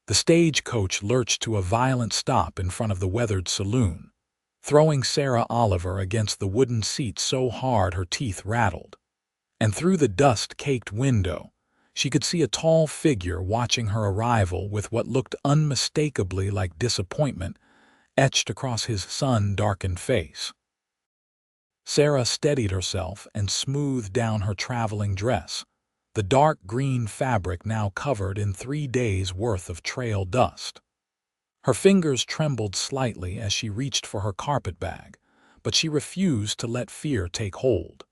The stagecoach lurched to a violent stop in front of the weathered saloon, throwing Sarah Oliver against the wooden seat so hard her teeth rattled. And through the dust-caked window, she could see a tall figure watching her arrival with what looked unmistakably like disappointment etched across his sun-darkened face. Sarah steadied herself and smoothed down her traveling dress, the dark green fabric now covered in 3 days' worth of trail dust. Her fingers trembled slightly as she reached for her carpet bag, but she refused to let fear take hold.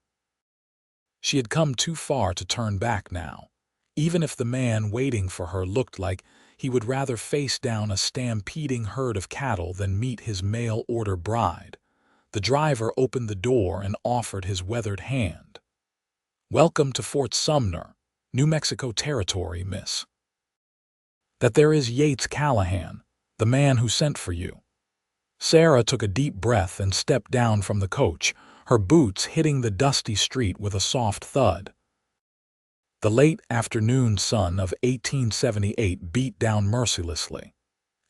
She had come too far to turn back now, even if the man waiting for her looked like he would rather face down a stampeding herd of cattle than meet his mail-order bride. The driver opened the door and offered his weathered hand. "Welcome to Fort Sumner, New Mexico Territory, miss. That there is Yates Callahan, the man who sent for you." Sarah took a deep breath and stepped down from the coach, her boots hitting the dusty street with a soft thud. The late afternoon sun of 1878 beat down mercilessly,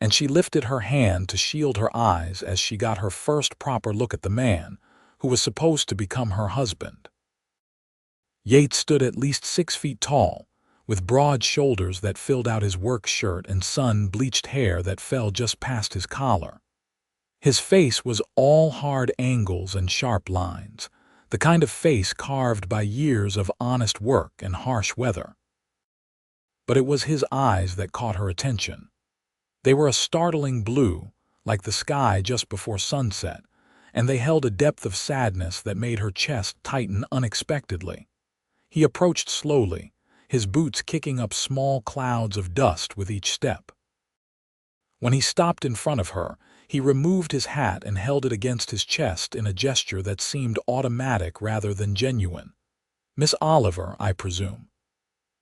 and she lifted her hand to shield her eyes as she got her first proper look at the man who was supposed to become her husband. Yates stood at least 6 feet tall, with broad shoulders that filled out his work shirt and sun-bleached hair that fell just past his collar. His face was all hard angles and sharp lines, the kind of face carved by years of honest work and harsh weather. But it was his eyes that caught her attention. They were a startling blue, like the sky just before sunset, and they held a depth of sadness that made her chest tighten unexpectedly. He approached slowly, his boots kicking up small clouds of dust with each step. When he stopped in front of her, he removed his hat and held it against his chest in a gesture that seemed automatic rather than genuine. "Miss Oliver, I presume."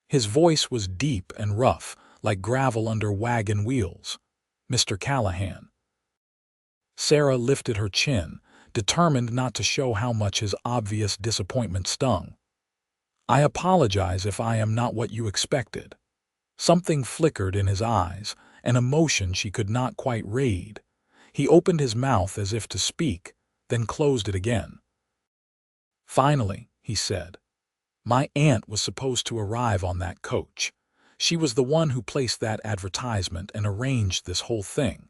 His voice was deep and rough, like gravel under wagon wheels. "Mr. Callahan." Sarah lifted her chin, determined not to show how much his obvious disappointment stung. "I apologize if I am not what you expected." Something flickered in his eyes, an emotion she could not quite read. He opened his mouth as if to speak, then closed it again. "Finally," he said, "my aunt was supposed to arrive on that coach. She was the one who placed that advertisement and arranged this whole thing.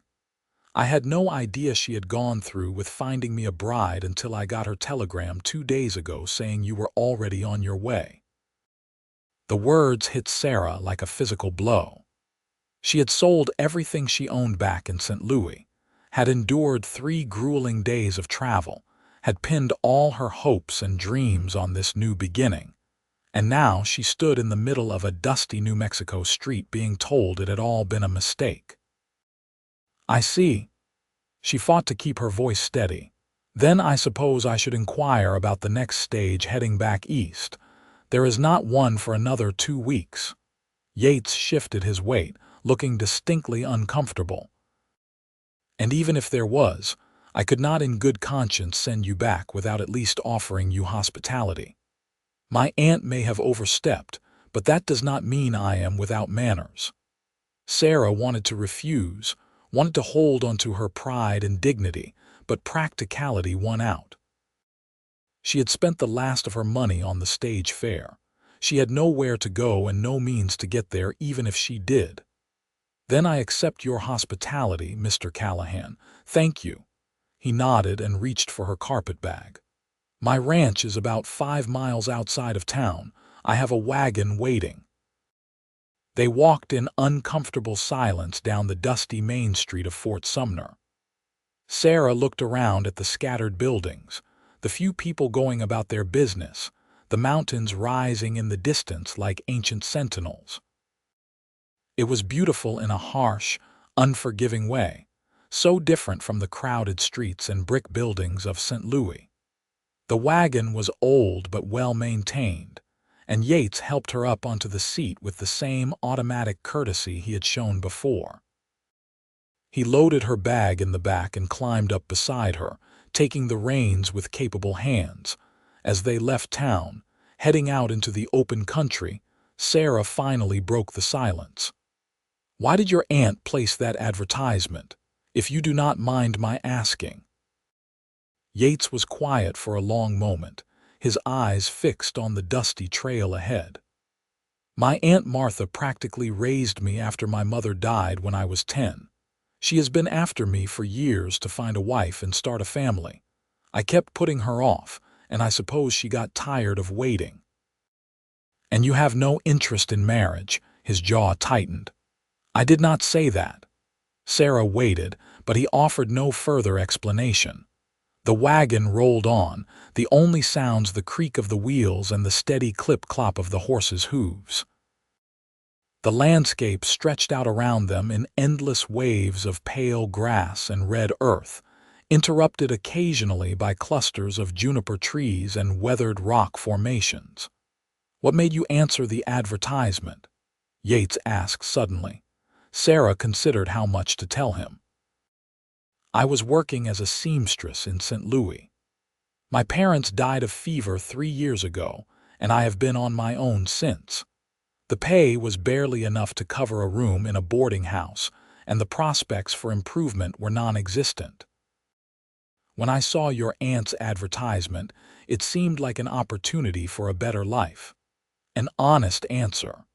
I had no idea she had gone through with finding me a bride until I got her telegram 2 days ago saying you were already on your way." The words hit Sarah like a physical blow. She had sold everything she owned back in St. Louis, had endured 3 grueling days of travel, had pinned all her hopes and dreams on this new beginning, and now she stood in the middle of a dusty New Mexico street being told it had all been a mistake. "I see." She fought to keep her voice steady. "Then I suppose I should inquire about the next stage heading back east. There is not one for another 2 weeks. Yates shifted his weight, looking distinctly uncomfortable. "And even if there was, I could not in good conscience send you back without at least offering you hospitality. My aunt may have overstepped, but that does not mean I am without manners." Sarah wanted to refuse, wanted to hold onto her pride and dignity, but practicality won out. She had spent the last of her money on the stage fare. She had nowhere to go and no means to get there even if she did. "Then I accept your hospitality, Mr. Callahan. Thank you." He nodded and reached for her carpet bag. "My ranch is about 5 miles outside of town. I have a wagon waiting." They walked in uncomfortable silence down the dusty main street of Fort Sumner. Sarah looked around at the scattered buildings, the few people going about their business, the mountains rising in the distance like ancient sentinels. It was beautiful in a harsh, unforgiving way, so different from the crowded streets and brick buildings of St. Louis. The wagon was old but well-maintained, and Yates helped her up onto the seat with the same automatic courtesy he had shown before. He loaded her bag in the back and climbed up beside her, taking the reins with capable hands. As they left town, heading out into the open country, Sarah finally broke the silence. Why did your aunt place that advertisement, if you do not mind my asking? Yates was quiet for a long moment, his eyes fixed on the dusty trail ahead. My Aunt Martha practically raised me after my mother died when I was 10. She has been after me for years to find a wife and start a family. I kept putting her off, and I suppose she got tired of waiting. And you have no interest in marriage, his jaw tightened. I did not say that. Sarah waited, but he offered no further explanation. The wagon rolled on, the only sounds the creak of the wheels and the steady clip-clop of the horses' hooves. The landscape stretched out around them in endless waves of pale grass and red earth, interrupted occasionally by clusters of juniper trees and weathered rock formations. "What made you answer the advertisement?" Yates asked suddenly. Sarah considered how much to tell him. "I was working as a seamstress in St. Louis. My parents died of fever 3 years ago, and I have been on my own since. The pay was barely enough to cover a room in a boarding house, and the prospects for improvement were non-existent. When I saw your aunt's advertisement, it seemed like an opportunity for a better life." An honest answer.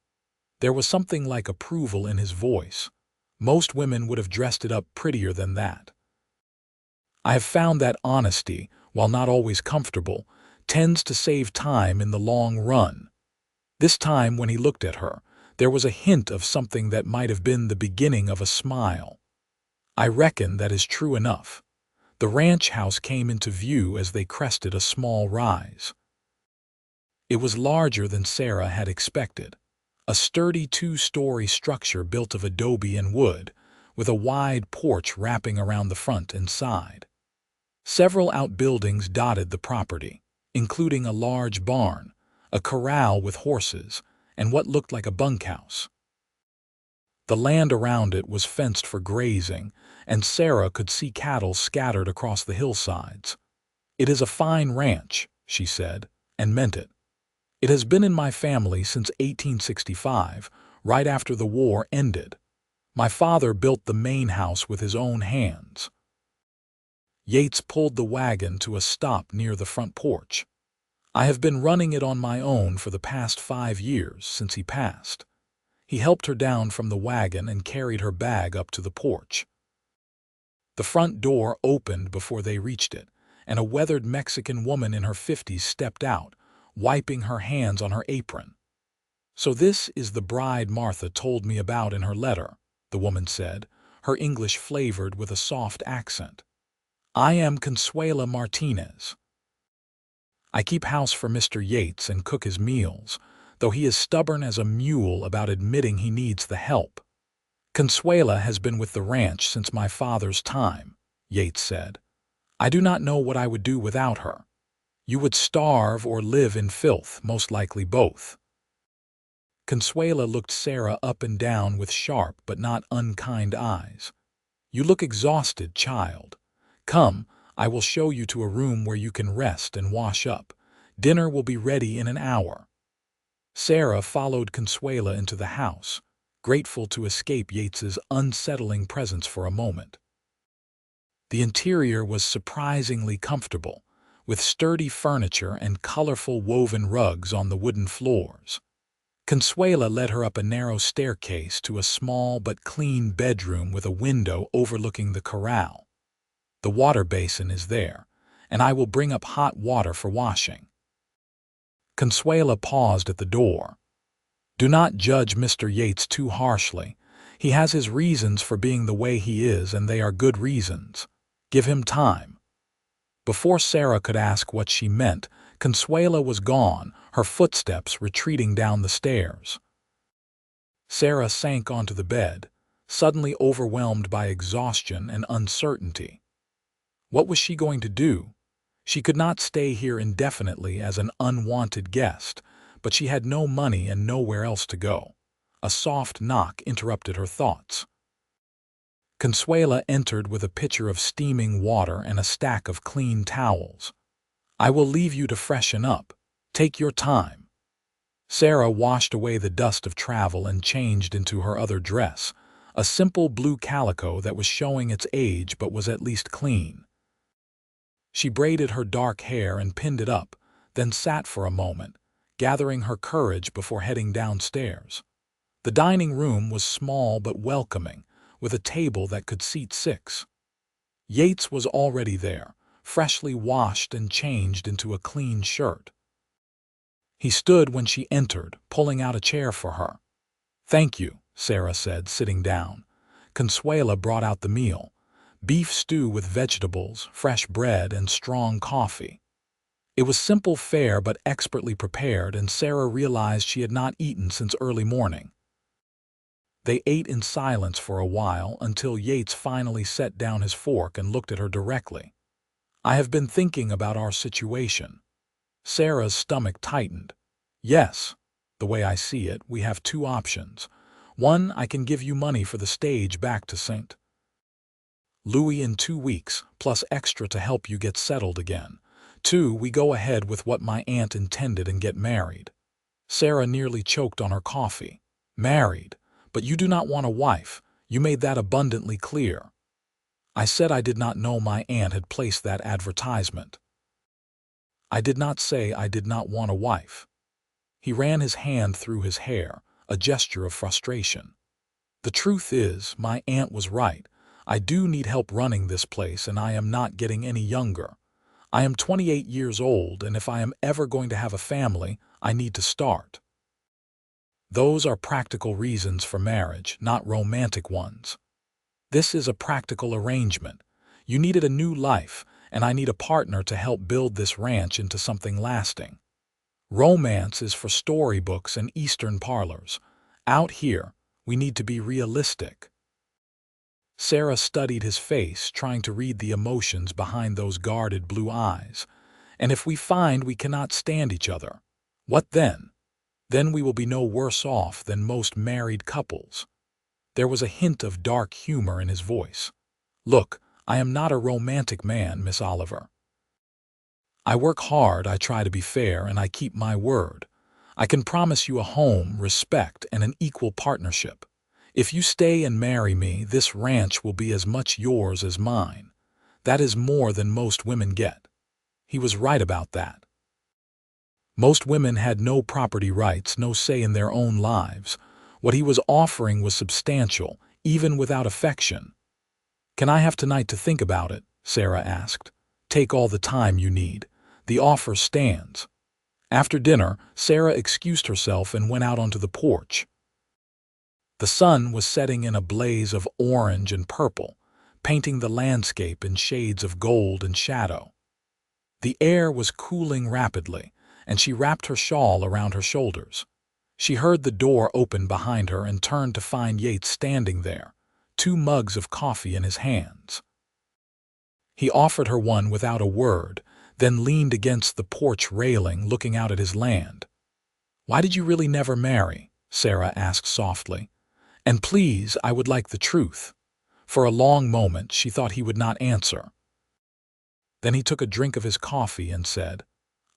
There was something like approval in his voice. Most women would have dressed it up prettier than that. I have found that honesty, while not always comfortable, tends to save time in the long run. This time when he looked at her, there was a hint of something that might have been the beginning of a smile. "I reckon that is true enough." The ranch house came into view as they crested a small rise. It was larger than Sarah had expected. A sturdy 2-story structure built of adobe and wood, with a wide porch wrapping around the front and side. Several outbuildings dotted the property, including a large barn, a corral with horses, and what looked like a bunkhouse. The land around it was fenced for grazing, and Sarah could see cattle scattered across the hillsides. "It is a fine ranch," she said, and meant it. "It has been in my family since 1865, right after the war ended. My father built the main house with his own hands." Yates pulled the wagon to a stop near the front porch. "I have been running it on my own for the past 5 years since he passed." He helped her down from the wagon and carried her bag up to the porch. The front door opened before they reached it, and a weathered Mexican woman in her 50s stepped out, wiping her hands on her apron. "So this is the bride Martha told me about in her letter," the woman said, her English flavored with a soft accent. "I am Consuela Martinez. I keep house for Mr. Yates and cook his meals, though he is stubborn as a mule about admitting he needs the help. Consuela has been with the ranch since my father's time," Yates said. "I do not know what I would do without her. You would starve or live in filth, most likely both." Consuela looked Sarah up and down with sharp but not unkind eyes. "You look exhausted, child. Come, I will show you to a room where you can rest and wash up. Dinner will be ready in an hour." Sarah followed Consuela into the house, grateful to escape Yates's unsettling presence for a moment. The interior was surprisingly comfortable, with sturdy furniture and colorful woven rugs on the wooden floors. Consuela led her up a narrow staircase to a small but clean bedroom with a window overlooking the corral. "The water basin is there, and I will bring up hot water for washing." Consuela paused at the door. "Do not judge Mr. Yates too harshly. He has his reasons for being the way he is, and they are good reasons. Give him time." Before Sarah could ask what she meant, Consuela was gone, her footsteps retreating down the stairs. Sarah sank onto the bed, suddenly overwhelmed by exhaustion and uncertainty. What was she going to do? She could not stay here indefinitely as an unwanted guest, but she had no money and nowhere else to go. A soft knock interrupted her thoughts. Consuela entered with a pitcher of steaming water and a stack of clean towels. "I will leave you to freshen up. Take your time." Sarah washed away the dust of travel and changed into her other dress, a simple blue calico that was showing its age but was at least clean. She braided her dark hair and pinned it up, then sat for a moment, gathering her courage before heading downstairs. The dining room was small but welcoming, with a table that could seat 6. Yates was already there, freshly washed and changed into a clean shirt. He stood when she entered, pulling out a chair for her. "Thank you," Sarah said, sitting down. Consuela brought out the meal: beef stew with vegetables, fresh bread, and strong coffee. It was simple fare but expertly prepared, and Sarah realized she had not eaten since early morning. They ate in silence for a while until Yates finally set down his fork and looked at her directly. "I have been thinking about our situation." Sarah's stomach tightened. "Yes, the way I see it, we have 2 options. 1, I can give you money for the stage back to St. Louis in 2 weeks, plus extra to help you get settled again. 2, we go ahead with what my aunt intended and get married." Sarah nearly choked on her coffee. "Married? But you do not want a wife. You made that abundantly clear." "I said I did not know my aunt had placed that advertisement. I did not say I did not want a wife." He ran his hand through his hair, a gesture of frustration. "The truth is, my aunt was right. I do need help running this place, and I am not getting any younger. I am 28 years old, and if I am ever going to have a family, I need to start." Those are practical reasons for marriage, not romantic ones. This is a practical arrangement. You needed a new life, and I need a partner to help build this ranch into something lasting. Romance is for storybooks and Eastern parlors. Out here, we need to be realistic. Sarah studied his face, trying to read the emotions behind those guarded blue eyes. "And if we find we cannot stand each other, what then? Then we will be no worse off than most married couples." There was a hint of dark humor in his voice. "Look, I am not a romantic man, Miss Oliver. I work hard, I try to be fair, and I keep my word. I can promise you a home, respect, and an equal partnership. If you stay and marry me, this ranch will be as much yours as mine. That is more than most women get." He was right about that. Most women had no property rights, no say in their own lives. What he was offering was substantial, even without affection. "Can I have tonight to think about it?" Sarah asked. "Take all the time you need. The offer stands." After dinner, Sarah excused herself and went out onto the porch. The sun was setting in a blaze of orange and purple, painting the landscape in shades of gold and shadow. The air was cooling rapidly, and she wrapped her shawl around her shoulders. She heard the door open behind her and turned to find Yates standing there, 2 mugs of coffee in his hands. He offered her one without a word, then leaned against the porch railing, looking out at his land. "Why did you really never marry?" Sarah asked softly. "And please, I would like the truth." For a long moment she thought he would not answer. Then he took a drink of his coffee and said,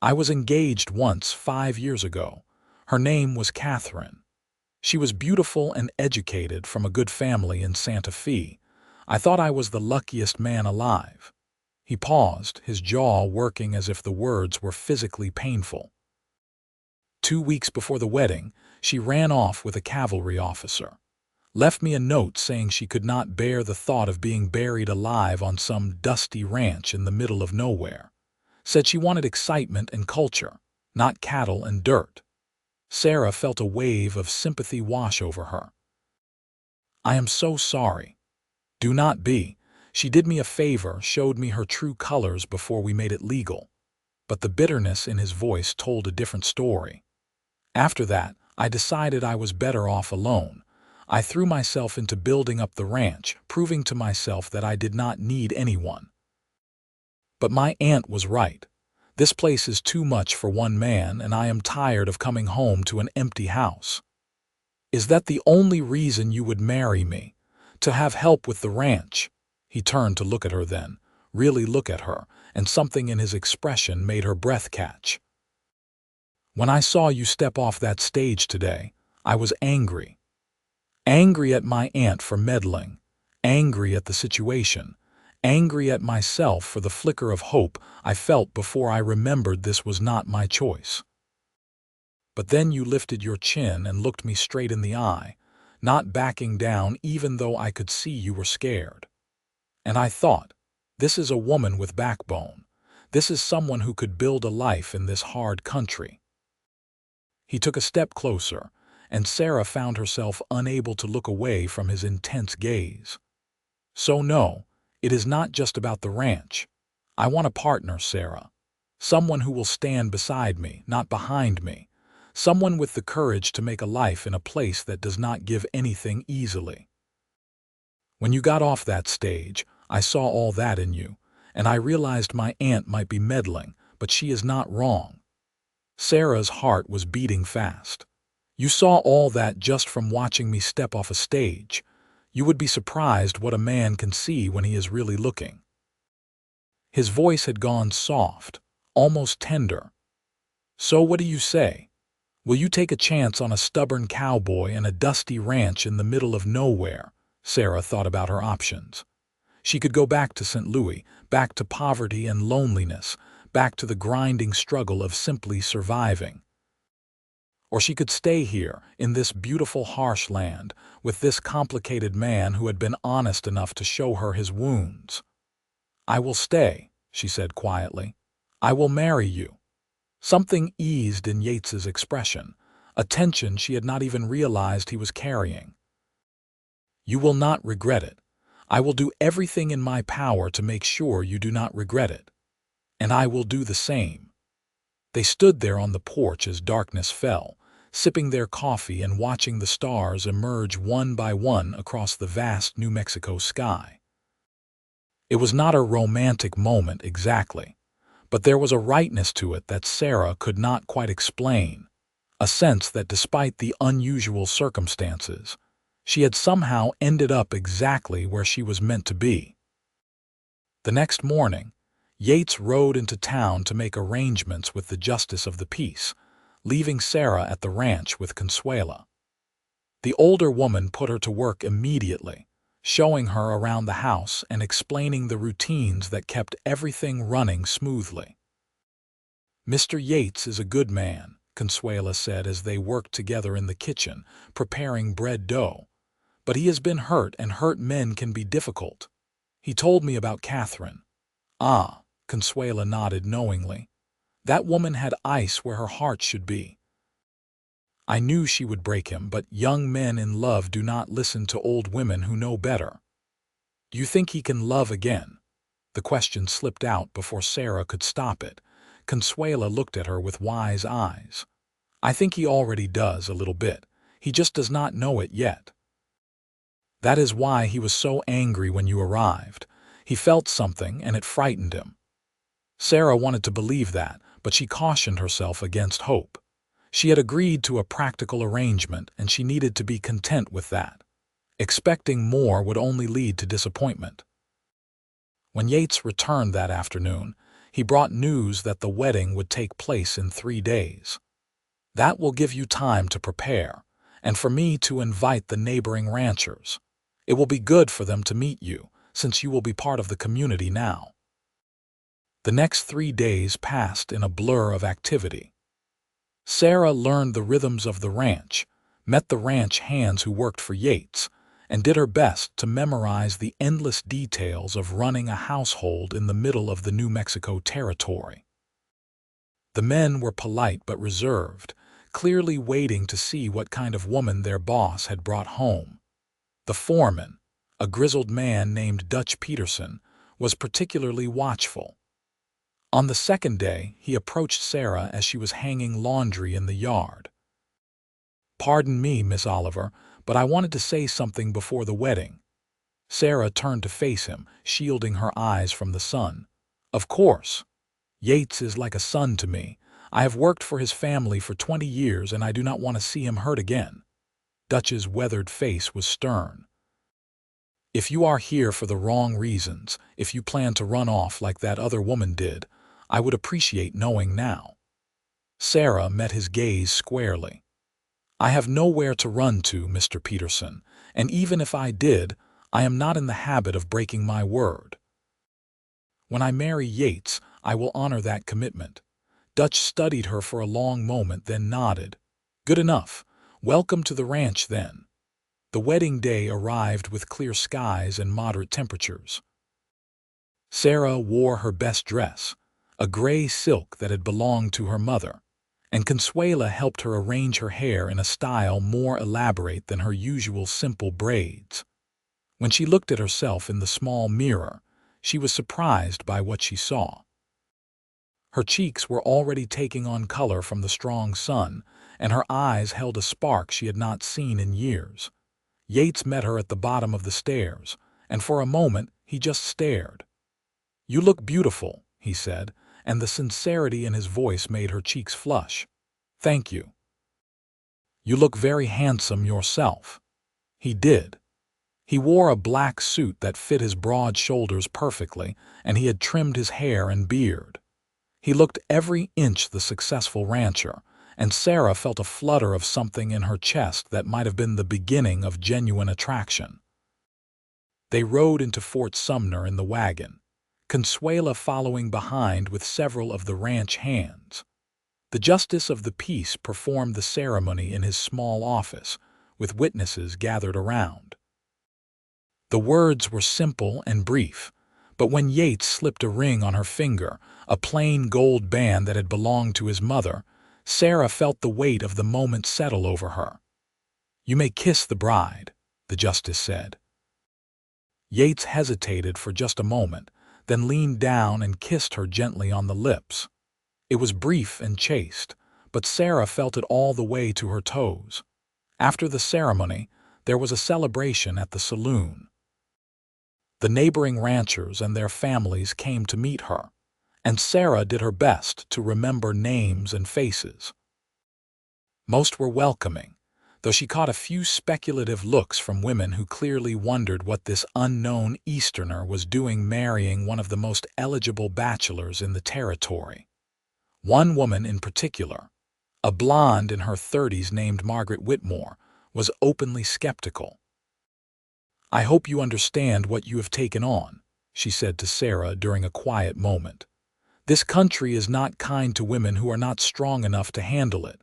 "I was engaged once 5 years ago. Her name was Catherine. She was beautiful and educated, from a good family in Santa Fe. I thought I was the luckiest man alive." He paused, his jaw working as if the words were physically painful. 2 weeks before the wedding, she ran off with a cavalry officer. Left me a note saying she could not bear the thought of being buried alive on some dusty ranch in the middle of nowhere. Said she wanted excitement and culture, not cattle and dirt. Sarah felt a wave of sympathy wash over her. "I am so sorry." "Do not be. She did me a favor, showed me her true colors before we made it legal." But the bitterness in his voice told a different story. "After that, I decided I was better off alone. I threw myself into building up the ranch, proving to myself that I did not need anyone. But my aunt was right. This place is too much for one man, and I am tired of coming home to an empty house." "Is that the only reason you would marry me? To have help with the ranch?" He turned to look at her then, really look at her, and something in his expression made her breath catch. "When I saw you step off that stage today, I was angry." Angry at my aunt for meddling, angry at the situation, angry at myself for the flicker of hope I felt before I remembered this was not my choice. But then you lifted your chin and looked me straight in the eye, not backing down even though I could see you were scared. And I thought, this is a woman with backbone. This is someone who could build a life in this hard country. He took a step closer, and Sarah found herself unable to look away from his intense gaze. So no, it is not just about the ranch. I want a partner, Sarah. Someone who will stand beside me, not behind me. Someone with the courage to make a life in a place that does not give anything easily. When you got off that stage, I saw all that in you, and I realized my aunt might be meddling, but she is not wrong. Sarah's heart was beating fast. You saw all that just from watching me step off a stage. You would be surprised what a man can see when he is really looking. His voice had gone soft, almost tender. So what do you say? Will you take a chance on a stubborn cowboy and a dusty ranch in the middle of nowhere? Sarah thought about her options. She could go back to St. Louis, back to poverty and loneliness, back to the grinding struggle of simply surviving. Or she could stay here, in this beautiful harsh land, with this complicated man who had been honest enough to show her his wounds. I will stay, she said quietly. I will marry you. Something eased in Yates's expression, a tension she had not even realized he was carrying. You will not regret it. I will do everything in my power to make sure you do not regret it. And I will do the same. They stood there on the porch as darkness fell, sipping their coffee and watching the stars emerge one by one across the vast New Mexico sky. It was not a romantic moment exactly, but there was a rightness to it that Sarah could not quite explain, a sense that despite the unusual circumstances, she had somehow ended up exactly where she was meant to be. The next morning, Yates rode into town to make arrangements with the justice of the peace, leaving Sarah at the ranch with Consuela. The older woman put her to work immediately, showing her around the house and explaining the routines that kept everything running smoothly. Mr. Yates is a good man, Consuela said as they worked together in the kitchen, preparing bread dough. But he has been hurt, and hurt men can be difficult. He told me about Catherine. Ah, Consuela nodded knowingly. That woman had ice where her heart should be. I knew she would break him, but young men in love do not listen to old women who know better. Do you think he can love again? The question slipped out before Sarah could stop it. Consuela looked at her with wise eyes. I think he already does a little bit. He just does not know it yet. That is why he was so angry when you arrived. He felt something and it frightened him. Sarah wanted to believe that, but she cautioned herself against hope. She had agreed to a practical arrangement, and she needed to be content with that. Expecting more would only lead to disappointment. When Yates returned that afternoon, he brought news that the wedding would take place in 3 days. That will give you time to prepare, and for me to invite the neighboring ranchers. It will be good for them to meet you, since you will be part of the community now. The next 3 days passed in a blur of activity. Sarah learned the rhythms of the ranch, met the ranch hands who worked for Yates, and did her best to memorize the endless details of running a household in the middle of the New Mexico territory. The men were polite but reserved, clearly waiting to see what kind of woman their boss had brought home. The foreman, a grizzled man named Dutch Peterson, was particularly watchful. On the second day, he approached Sarah as she was hanging laundry in the yard. "Pardon me, Miss Oliver, but I wanted to say something before the wedding." Sarah turned to face him, shielding her eyes from the sun. "Of course. Yates is like a son to me. I have worked for his family for 20 years, and I do not want to see him hurt again." Dutch's weathered face was stern. "If you are here for the wrong reasons, if you plan to run off like that other woman did, I would appreciate knowing now." Sarah met his gaze squarely. I have nowhere to run to, Mr. Peterson, and even if I did, I am not in the habit of breaking my word. When I marry Yates, I will honor that commitment. Dutch studied her for a long moment, then nodded. Good enough. Welcome to the ranch, then. The wedding day arrived with clear skies and moderate temperatures. Sarah wore her best dress, a gray silk that had belonged to her mother, and Consuela helped her arrange her hair in a style more elaborate than her usual simple braids. When she looked at herself in the small mirror, she was surprised by what she saw. Her cheeks were already taking on color from the strong sun, and her eyes held a spark she had not seen in years. Yates met her at the bottom of the stairs, and for a moment he just stared. "You look beautiful," he said, and the sincerity in his voice made her cheeks flush. "Thank you." "You look very handsome yourself." He did. He wore a black suit that fit his broad shoulders perfectly, and he had trimmed his hair and beard. He looked every inch the successful rancher, and Sarah felt a flutter of something in her chest that might have been the beginning of genuine attraction. They rode into Fort Sumner in the wagon, Consuela following behind with several of the ranch hands. The justice of the peace performed the ceremony in his small office, with witnesses gathered around. The words were simple and brief, but when Yates slipped a ring on her finger, a plain gold band that had belonged to his mother, Sarah felt the weight of the moment settle over her. "You may kiss the bride," the justice said. Yates hesitated for just a moment, then leaned down and kissed her gently on the lips. It was brief and chaste, but Sarah felt it all the way to her toes. After the ceremony, there was a celebration at the saloon. The neighboring ranchers and their families came to meet her, and Sarah did her best to remember names and faces. Most were welcoming, though she caught a few speculative looks from women who clearly wondered what this unknown Easterner was doing marrying one of the most eligible bachelors in the territory. One woman in particular, a blonde in her 30s named Margaret Whitmore, was openly skeptical. "I hope you understand what you have taken on," she said to Sarah during a quiet moment. "This country is not kind to women who are not strong enough to handle it."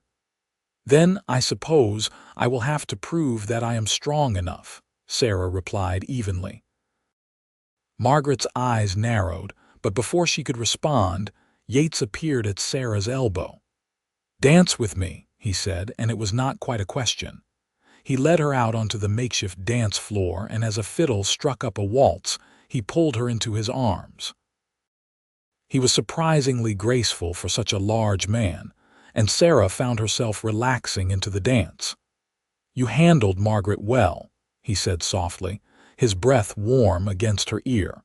"Then, I suppose, I will have to prove that I am strong enough," Sarah replied evenly. Margaret's eyes narrowed, but before she could respond, Yates appeared at Sarah's elbow. "Dance with me," he said, and it was not quite a question. He led her out onto the makeshift dance floor, and as a fiddle struck up a waltz, he pulled her into his arms. He was surprisingly graceful for such a large man, and Sarah found herself relaxing into the dance. "You handled Margaret well," he said softly, his breath warm against her ear.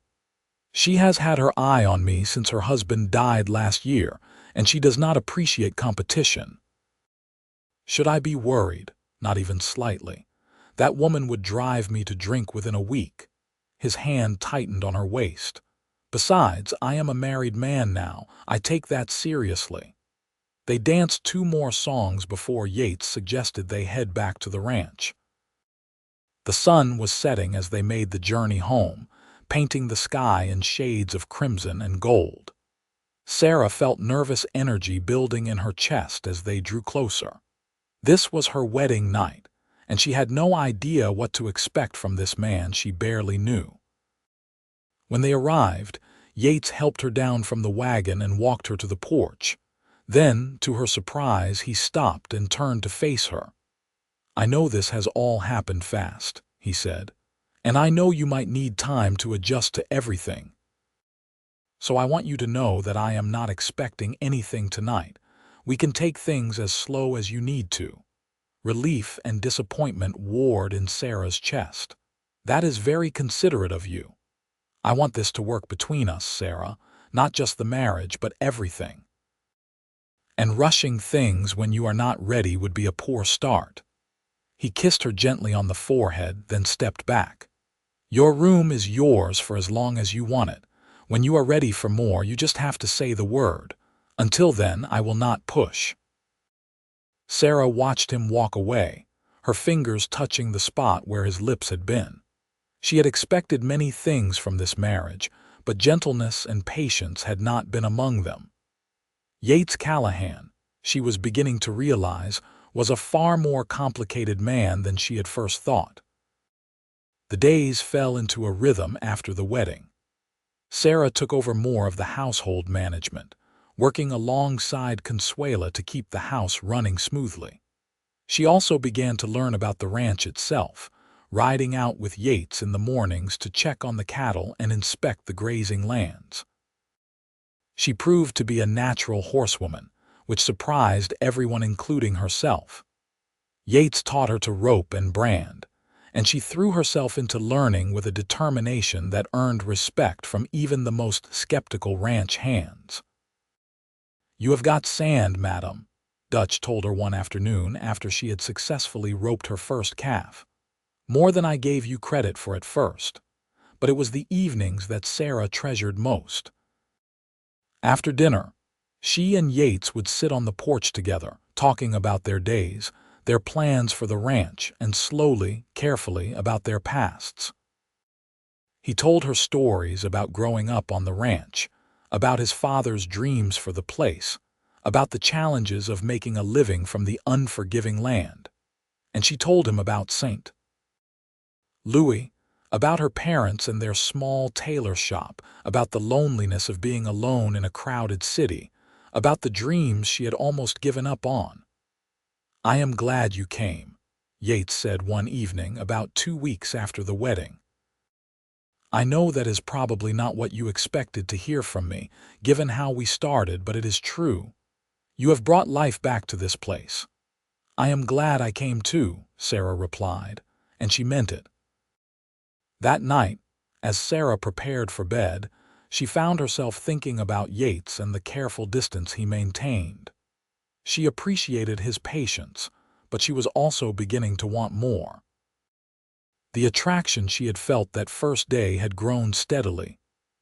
"She has had her eye on me since her husband died last year, and she does not appreciate competition." "Should I be worried?" "Not even slightly. That woman would drive me to drink within a week." His hand tightened on her waist. "Besides, I am a married man now. I take that seriously." They danced 2 more songs before Yates suggested they head back to the ranch. The sun was setting as they made the journey home, painting the sky in shades of crimson and gold. Sarah felt nervous energy building in her chest as they drew closer. This was her wedding night, and she had no idea what to expect from this man she barely knew. When they arrived, Yates helped her down from the wagon and walked her to the porch. Then, to her surprise, he stopped and turned to face her. "I know this has all happened fast," he said, "and I know you might need time to adjust to everything. So I want you to know that I am not expecting anything tonight. We can take things as slow as you need to." Relief and disappointment warred in Sarah's chest. "That is very considerate of you. I want this to work between us, Sarah, not just the marriage, but everything. And rushing things when you are not ready would be a poor start." He kissed her gently on the forehead, then stepped back. "Your room is yours for as long as you want it. When you are ready for more, you just have to say the word. Until then, I will not push." Sarah watched him walk away, her fingers touching the spot where his lips had been. She had expected many things from this marriage, but gentleness and patience had not been among them. Yates Callahan, she was beginning to realize, was a far more complicated man than she had first thought. The days fell into a rhythm after the wedding. Sarah took over more of the household management, working alongside Consuela to keep the house running smoothly. She also began to learn about the ranch itself, riding out with Yates in the mornings to check on the cattle and inspect the grazing lands. She proved to be a natural horsewoman, which surprised everyone including herself. Yates taught her to rope and brand, and she threw herself into learning with a determination that earned respect from even the most skeptical ranch hands. "You have got sand, madam," Dutch told her one afternoon after she had successfully roped her first calf. "More than I gave you credit for at first." But it was the evenings that Sarah treasured most. After dinner, she and Yates would sit on the porch together, talking about their days, their plans for the ranch, and slowly, carefully about their pasts. He told her stories about growing up on the ranch, about his father's dreams for the place, about the challenges of making a living from the unforgiving land. And she told him about St. Louis, about her parents and their small tailor shop, about the loneliness of being alone in a crowded city, about the dreams she had almost given up on. "I am glad you came," Yates said one evening about 2 weeks after the wedding. "I know that is probably not what you expected to hear from me, given how we started, but it is true. You have brought life back to this place." "I am glad I came too," Sarah replied, and she meant it. That night, as Sarah prepared for bed, she found herself thinking about Yates and the careful distance he maintained. She appreciated his patience, but she was also beginning to want more. The attraction she had felt that first day had grown steadily,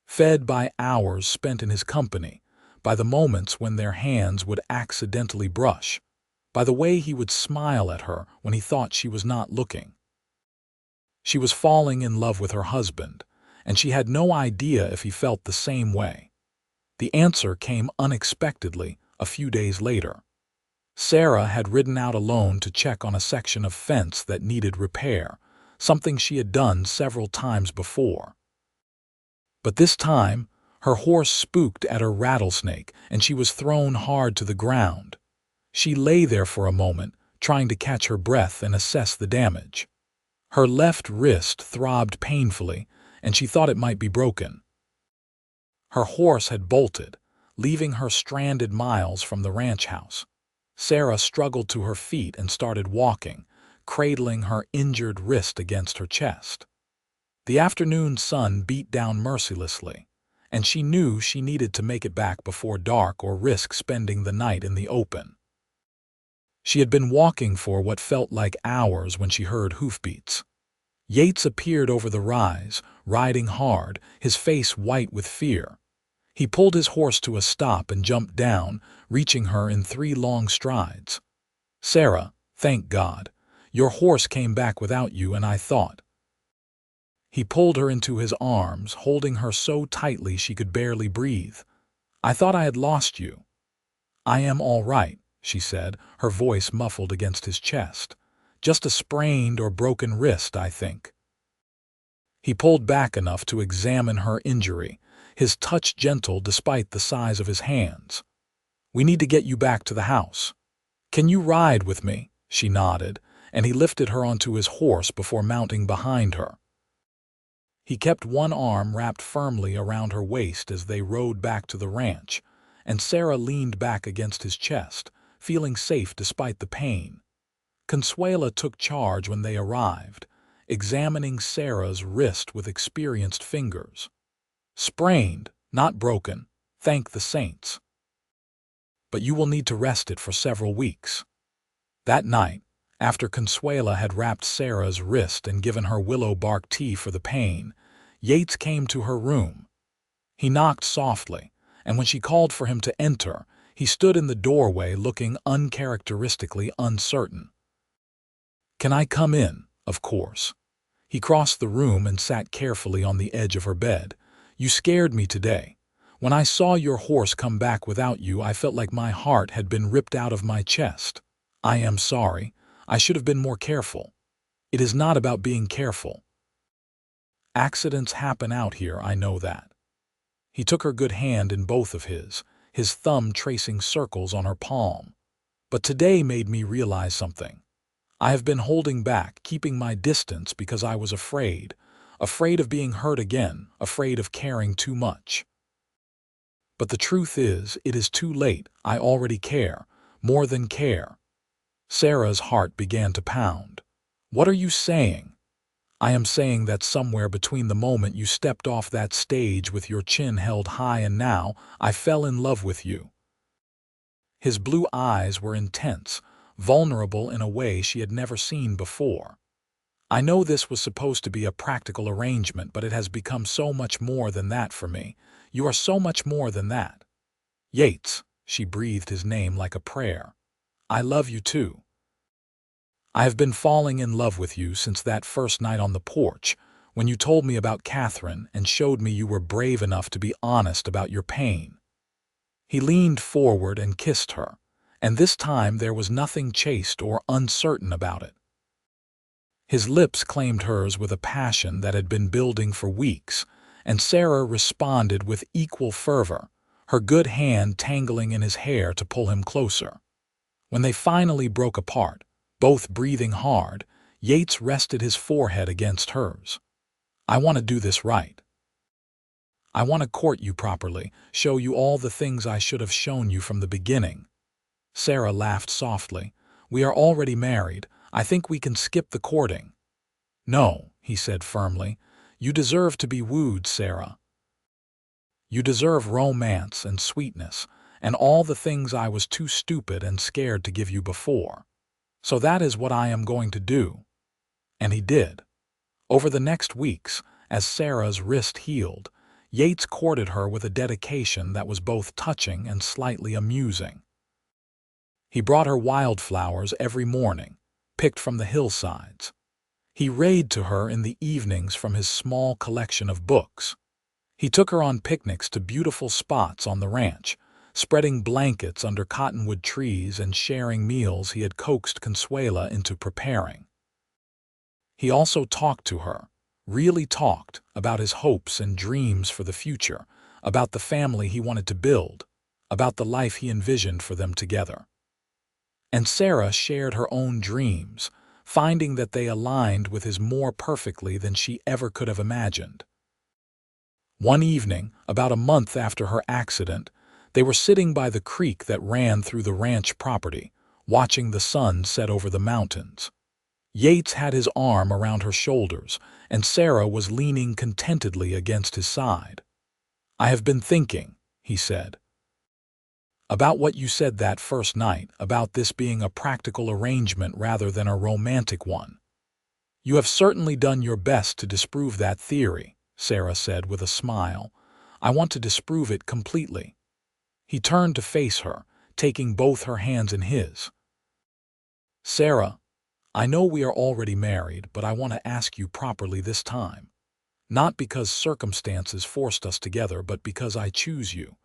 fed by hours spent in his company, by the moments when their hands would accidentally brush, by the way he would smile at her when he thought she was not looking. She was falling in love with her husband, and she had no idea if he felt the same way. The answer came unexpectedly a few days later. Sarah had ridden out alone to check on a section of fence that needed repair, something she had done several times before. But this time, her horse spooked at her rattlesnake, and she was thrown hard to the ground. She lay there for a moment, trying to catch her breath and assess the damage. Her left wrist throbbed painfully, and she thought it might be broken. Her horse had bolted, leaving her stranded miles from the ranch house. Sarah struggled to her feet and started walking, cradling her injured wrist against her chest. The afternoon sun beat down mercilessly, and she knew she needed to make it back before dark or risk spending the night in the open. She had been walking for what felt like hours when she heard hoofbeats. Yates appeared over the rise, riding hard, his face white with fear. He pulled his horse to a stop and jumped down, reaching her in 3 long strides. "Sarah, thank God. Your horse came back without you, and I thought—" He pulled her into his arms, holding her so tightly she could barely breathe. "I thought I had lost you." "I am all right," she said, her voice muffled against his chest. "Just a sprained or broken wrist, I think." He pulled back enough to examine her injury, his touch gentle despite the size of his hands. "We need to get you back to the house." "Can you ride with me?" She nodded, and he lifted her onto his horse before mounting behind her. He kept one arm wrapped firmly around her waist as they rode back to the ranch, and Sarah leaned back against his chest, feeling safe despite the pain. Consuela took charge when they arrived, examining Sarah's wrist with experienced fingers. "Sprained, not broken, thank the saints. But you will need to rest it for several weeks." That night, after Consuela had wrapped Sarah's wrist and given her willow bark tea for the pain, Yates came to her room. He knocked softly, and when she called for him to enter, He stood in the doorway looking uncharacteristically uncertain. "Can I come in?" "Of course." He crossed the room and sat carefully on the edge of her bed. "You scared me today. When I saw your horse come back without you, I felt like my heart had been ripped out of my chest. I am sorry. I should have been more careful. It is not about being careful. Accidents happen out here, I know that." He took her good hand in both of his thumb tracing circles on her palm. "But today made me realize something. I have been holding back, keeping my distance because I was afraid of being hurt again, afraid of caring too much. But the truth is, it is too late. I already care, more than care." Sarah's heart began to pound. "What are you saying?" "I am saying that somewhere between the moment you stepped off that stage with your chin held high and now, I fell in love with you." His blue eyes were intense, vulnerable in a way she had never seen before. "I know this was supposed to be a practical arrangement, but it has become so much more than that for me. You are so much more than that. Yates," she breathed his name like a prayer. "I love you too. I have been falling in love with you since that first night on the porch, when you told me about Catherine and showed me you were brave enough to be honest about your pain." He leaned forward and kissed her, and this time there was nothing chaste or uncertain about it. His lips claimed hers with a passion that had been building for weeks, and Sarah responded with equal fervor, her good hand tangling in his hair to pull him closer. When they finally broke apart, both breathing hard, Yates rested his forehead against hers. "I want to do this right. I want to court you properly, show you all the things I should have shown you from the beginning." Sarah laughed softly. "We are already married. I think we can skip the courting." "No," he said firmly. "You deserve to be wooed, Sarah. You deserve romance and sweetness, and all the things I was too stupid and scared to give you before. So that is what I am going to do." And he did. Over the next weeks, as Sarah's wrist healed, Yates courted her with a dedication that was both touching and slightly amusing. He brought her wildflowers every morning, picked from the hillsides. He read to her in the evenings from his small collection of books. He took her on picnics to beautiful spots on the ranch, spreading blankets under cottonwood trees and sharing meals he had coaxed Consuela into preparing. He also talked to her, really talked, about his hopes and dreams for the future, about the family he wanted to build, about the life he envisioned for them together. And Sarah shared her own dreams, finding that they aligned with his more perfectly than she ever could have imagined. One evening, about a month after her accident, they were sitting by the creek that ran through the ranch property, watching the sun set over the mountains. Yates had his arm around her shoulders, and Sarah was leaning contentedly against his side. "I have been thinking," he said, "about what you said that first night, about this being a practical arrangement rather than a romantic one. You have certainly done your best to disprove that theory," Sarah said with a smile. "I want to disprove it completely." He turned to face her, taking both her hands in his. "Sarah, I know we are already married, but I want to ask you properly this time. Not because circumstances forced us together, but because I choose you,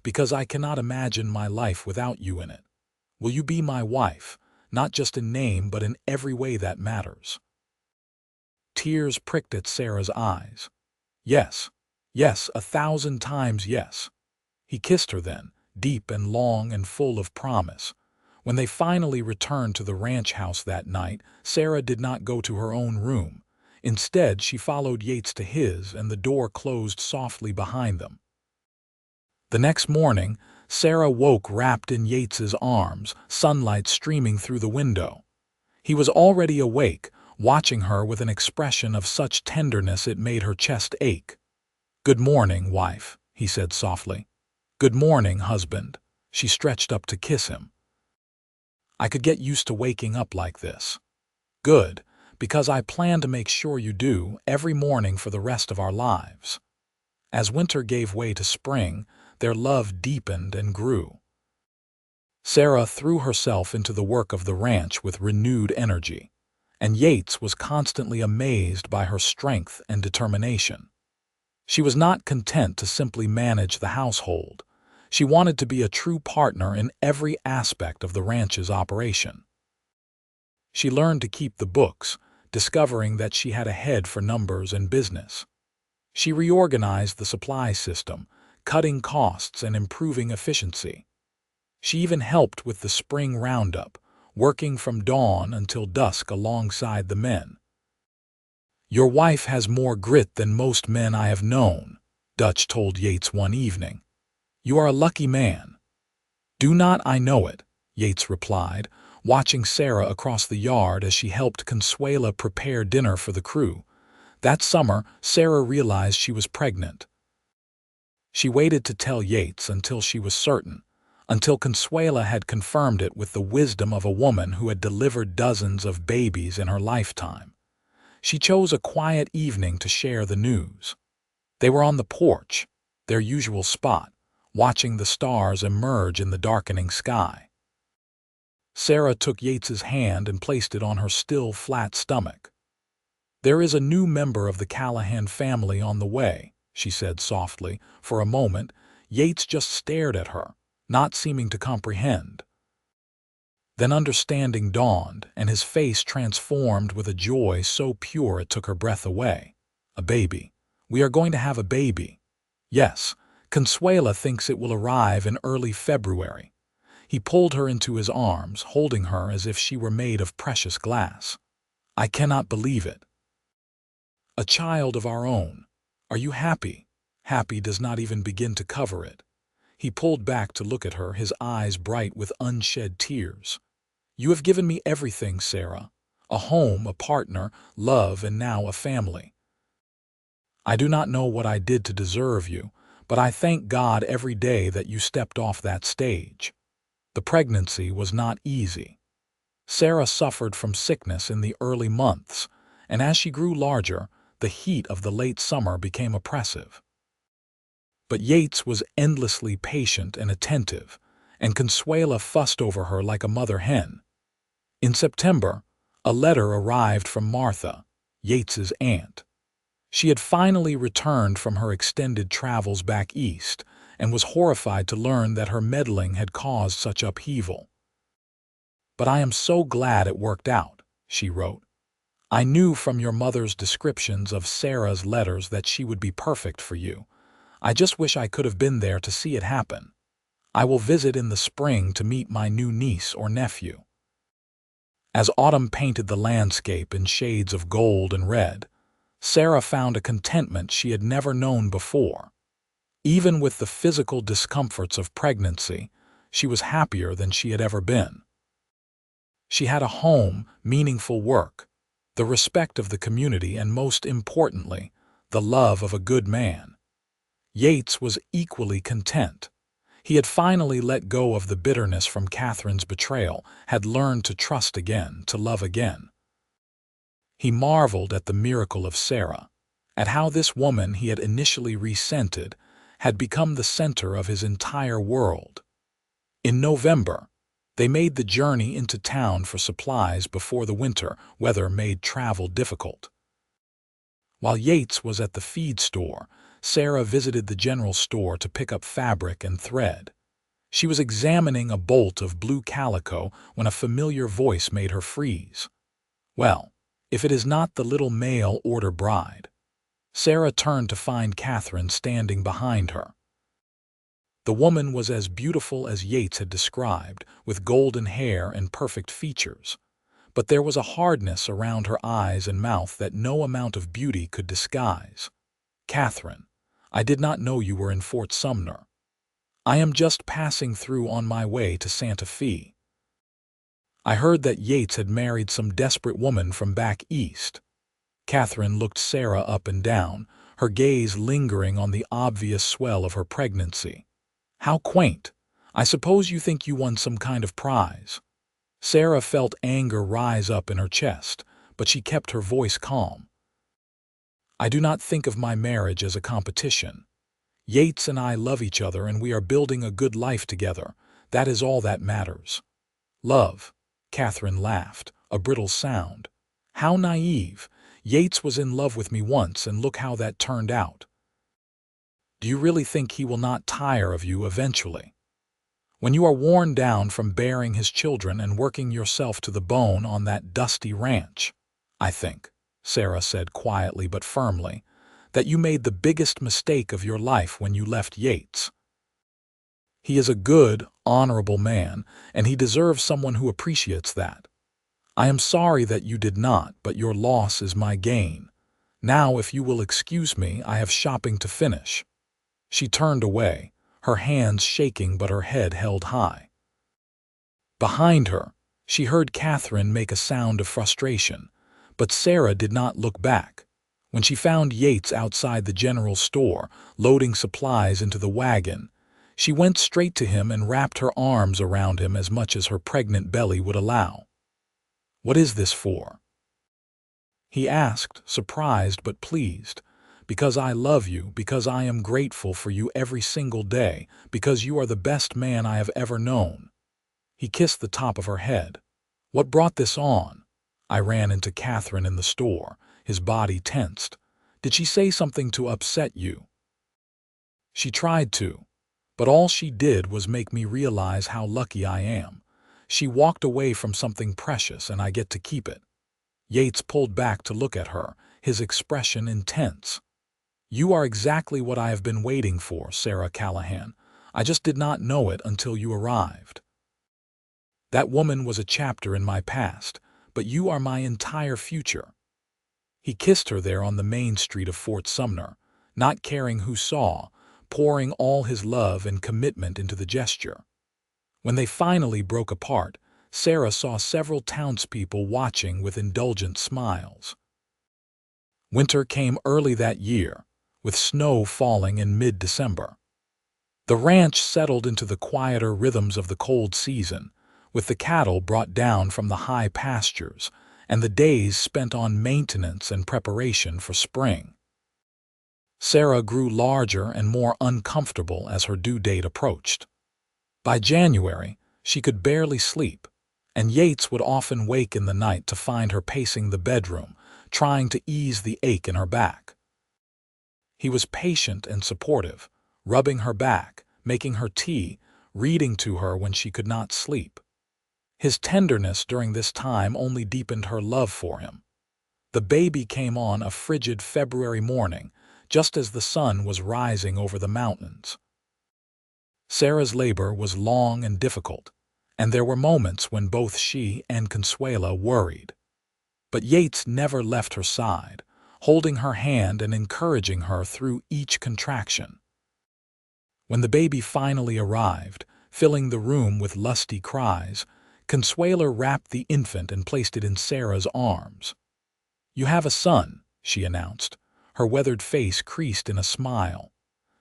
because I cannot imagine my life without you in it. Will you be my wife, not just in name, but in every way that matters?" Tears pricked at Sarah's eyes. "Yes, yes, 1,000 times yes." He kissed her then, deep and long and full of promise. When they finally returned to the ranch house that night, Sarah did not go to her own room. Instead, she followed Yates to his, and the door closed softly behind them. The next morning, Sarah woke wrapped in Yates's arms, sunlight streaming through the window. He was already awake, watching her with an expression of such tenderness it made her chest ache. "Good morning, wife," he said softly. "Good morning, husband." She stretched up to kiss him. "I could get used to waking up like this." "Good, because I plan to make sure you do, every morning for the rest of our lives." As winter gave way to spring, their love deepened and grew. Sarah threw herself into the work of the ranch with renewed energy, and Yates was constantly amazed by her strength and determination. She was not content to simply manage the household. She wanted to be a true partner in every aspect of the ranch's operation. She learned to keep the books, discovering that she had a head for numbers and business. She reorganized the supply system, cutting costs and improving efficiency. She even helped with the spring roundup, working from dawn until dusk alongside the men. "Your wife has more grit than most men I have known," Dutch told Yates one evening. "You are a lucky man." "Do not I know it," Yates replied, watching Sarah across the yard as she helped Consuela prepare dinner for the crew. That summer, Sarah realized she was pregnant. She waited to tell Yates until she was certain, until Consuela had confirmed it with the wisdom of a woman who had delivered dozens of babies in her lifetime. She chose a quiet evening to share the news. They were on the porch, their usual spot, watching the stars emerge in the darkening sky. Sarah took Yates's hand and placed it on her still flat stomach. "There is a new member of the Callahan family on the way," she said softly. For a moment, Yates just stared at her, not seeming to comprehend. Then understanding dawned, and his face transformed with a joy so pure it took her breath away. "A baby. We are going to have a baby." "Yes, Consuela thinks it will arrive in early February." He pulled her into his arms, holding her as if she were made of precious glass. "I cannot believe it. A child of our own. Are you happy?" Happy does not even begin to cover it. He pulled back to look at her, his eyes bright with unshed tears. "You have given me everything, Sarah. A home, a partner, love, and now a family. I do not know what I did to deserve you, but I thank God every day that you stepped off that stage." The pregnancy was not easy. Sarah suffered from sickness in the early months, and as she grew larger, the heat of the late summer became oppressive. But Yates was endlessly patient and attentive, and Consuela fussed over her like a mother hen. In September, a letter arrived from Martha, Yates's aunt. She had finally returned from her extended travels back east and was horrified to learn that her meddling had caused such upheaval. "But I am so glad it worked out," she wrote. "I knew from your mother's descriptions of Sarah's letters that she would be perfect for you. I just wish I could have been there to see it happen. I will visit in the spring to meet my new niece or nephew." As autumn painted the landscape in shades of gold and red, Sarah found a contentment she had never known before. Even with the physical discomforts of pregnancy, she was happier than she had ever been. She had a home, meaningful work, the respect of the community, and most importantly, the love of a good man. Yates was equally content. He had finally let go of the bitterness from Catherine's betrayal, had learned to trust again, to love again. He marveled at the miracle of Sarah, at how this woman he had initially resented had become the center of his entire world. In November, they made the journey into town for supplies before the winter weather made travel difficult. While Yates was at the feed store, Sarah visited the general store to pick up fabric and thread. She was examining a bolt of blue calico when a familiar voice made her freeze. "Well, if it is not the little mail-order bride." Sarah turned to find Catherine standing behind her. The woman was as beautiful as Yates had described, with golden hair and perfect features. But there was a hardness around her eyes and mouth that no amount of beauty could disguise. "Catherine, I did not know you were in Fort Sumner. I am just passing through on my way to Santa Fe. I heard that Yates had married some desperate woman from back east." Catherine looked Sarah up and down, her gaze lingering on the obvious swell of her pregnancy. "How quaint! I suppose you think you won some kind of prize." Sarah felt anger rise up in her chest, but she kept her voice calm. "I do not think of my marriage as a competition. Yates and I love each other and we are building a good life together. That is all that matters. Love, Catherine laughed, a brittle sound. How naive. Yates was in love with me once, and look how that turned out. Do you really think he will not tire of you eventually? When you are worn down from bearing his children and working yourself to the bone on that dusty ranch, I think, Sarah said quietly but firmly, that you made the biggest mistake of your life when you left Yates. He is a good, honorable man, and he deserves someone who appreciates that. I am sorry that you did not, but your loss is my gain. Now, if you will excuse me, I have shopping to finish. She turned away, her hands shaking but her head held high. Behind her, she heard Catherine make a sound of frustration, but Sarah did not look back. When she found Yates outside the general store, loading supplies into the wagon, she went straight to him and wrapped her arms around him as much as her pregnant belly would allow. "What is this for?" he asked, surprised but pleased. "Because I love you, because I am grateful for you every single day, because you are the best man I have ever known." He kissed the top of her head. "What brought this on?" I ran into Catherine in the store, his body tensed. "Did she say something to upset you?" "She tried to, but all she did was make me realize how lucky I am. She walked away from something precious and I get to keep it." Yates pulled back to look at her, his expression intense. "You are exactly what I have been waiting for, Sarah Callahan. I just did not know it until you arrived. That woman was a chapter in my past, but you are my entire future." He kissed her there on the main street of Fort Sumner, not caring who saw, pouring all his love and commitment into the gesture. When they finally broke apart, Sarah saw several townspeople watching with indulgent smiles. Winter came early that year, with snow falling in mid-December. The ranch settled into the quieter rhythms of the cold season, with the cattle brought down from the high pastures and the days spent on maintenance and preparation for spring. Sarah grew larger and more uncomfortable as her due date approached. By January, she could barely sleep, and Yates would often wake in the night to find her pacing the bedroom, trying to ease the ache in her back. He was patient and supportive, rubbing her back, making her tea, reading to her when she could not sleep. His tenderness during this time only deepened her love for him. The baby came on a frigid February morning, just as the sun was rising over the mountains. Sarah's labor was long and difficult, and there were moments when both she and Consuela worried. But Yates never left her side, holding her hand and encouraging her through each contraction. When the baby finally arrived, filling the room with lusty cries, Consuela wrapped the infant and placed it in Sarah's arms. "You have a son," she announced, her weathered face creased in a smile.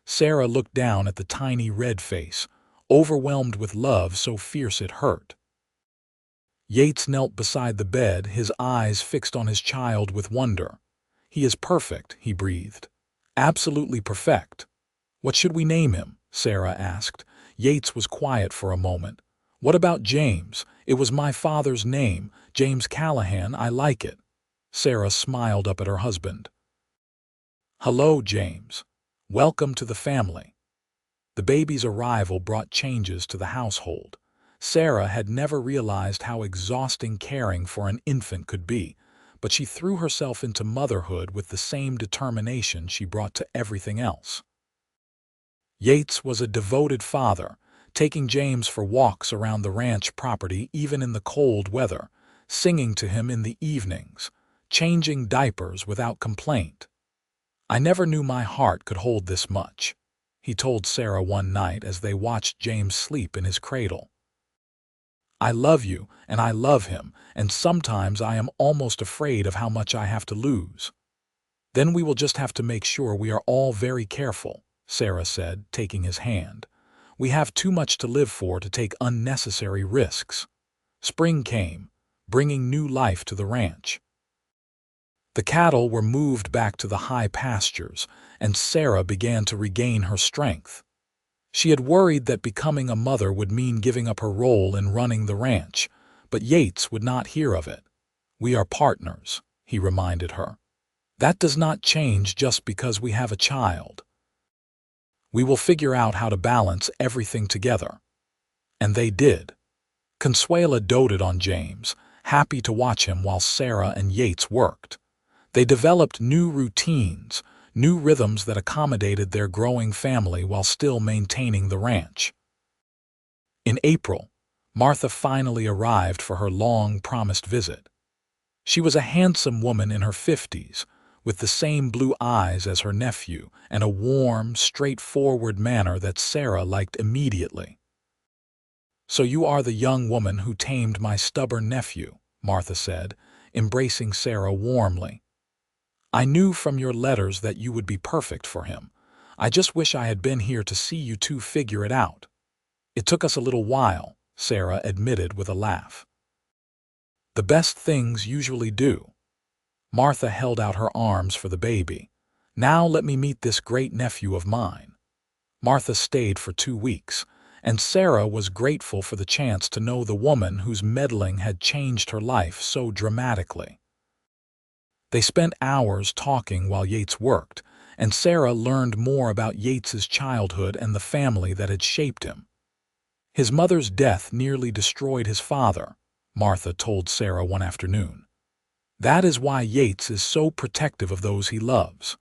Sarah looked down at the tiny red face, overwhelmed with love so fierce it hurt. Yates knelt beside the bed, his eyes fixed on his child with wonder. "He is perfect," he breathed. "Absolutely perfect." "What should we name him?" Sarah asked. Yates was quiet for a moment. "What about James? It was my father's name, James Callahan. I like it." Sarah smiled up at her husband. "Hello, James. Welcome to the family." The baby's arrival brought changes to the household. Sarah had never realized how exhausting caring for an infant could be, but she threw herself into motherhood with the same determination she brought to everything else. Yates was a devoted father, taking James for walks around the ranch property even in the cold weather, singing to him in the evenings, changing diapers without complaint. "I never knew my heart could hold this much," he told Sarah one night as they watched James sleep in his cradle. "I love you, and I love him, and sometimes I am almost afraid of how much I have to lose. Then we will just have to make sure we are all very careful," Sarah said, taking his hand. "We have too much to live for to take unnecessary risks." Spring came, bringing new life to the ranch. The cattle were moved back to the high pastures, and Sarah began to regain her strength. She had worried that becoming a mother would mean giving up her role in running the ranch, but Yates would not hear of it. "We are partners," he reminded her. "That does not change just because we have a child. We will figure out how to balance everything together." And they did. Consuela doted on James, happy to watch him while Sarah and Yates worked. They developed new routines, new rhythms that accommodated their growing family while still maintaining the ranch. In April, Martha finally arrived for her long-promised visit. She was a handsome woman in her 50s, with the same blue eyes as her nephew and a warm, straightforward manner that Sarah liked immediately. "So you are the young woman who tamed my stubborn nephew," Martha said, embracing Sarah warmly. "I knew from your letters that you would be perfect for him. I just wish I had been here to see you two figure it out." "It took us a little while," Sarah admitted with a laugh. "The best things usually do." Martha held out her arms for the baby. "Now let me meet this great nephew of mine." Martha stayed for 2 weeks, and Sarah was grateful for the chance to know the woman whose meddling had changed her life so dramatically. They spent hours talking while Yates worked, and Sarah learned more about Yates's childhood and the family that had shaped him. "His mother's death nearly destroyed his father," Martha told Sarah one afternoon. "That is why Yates is so protective of those he loves.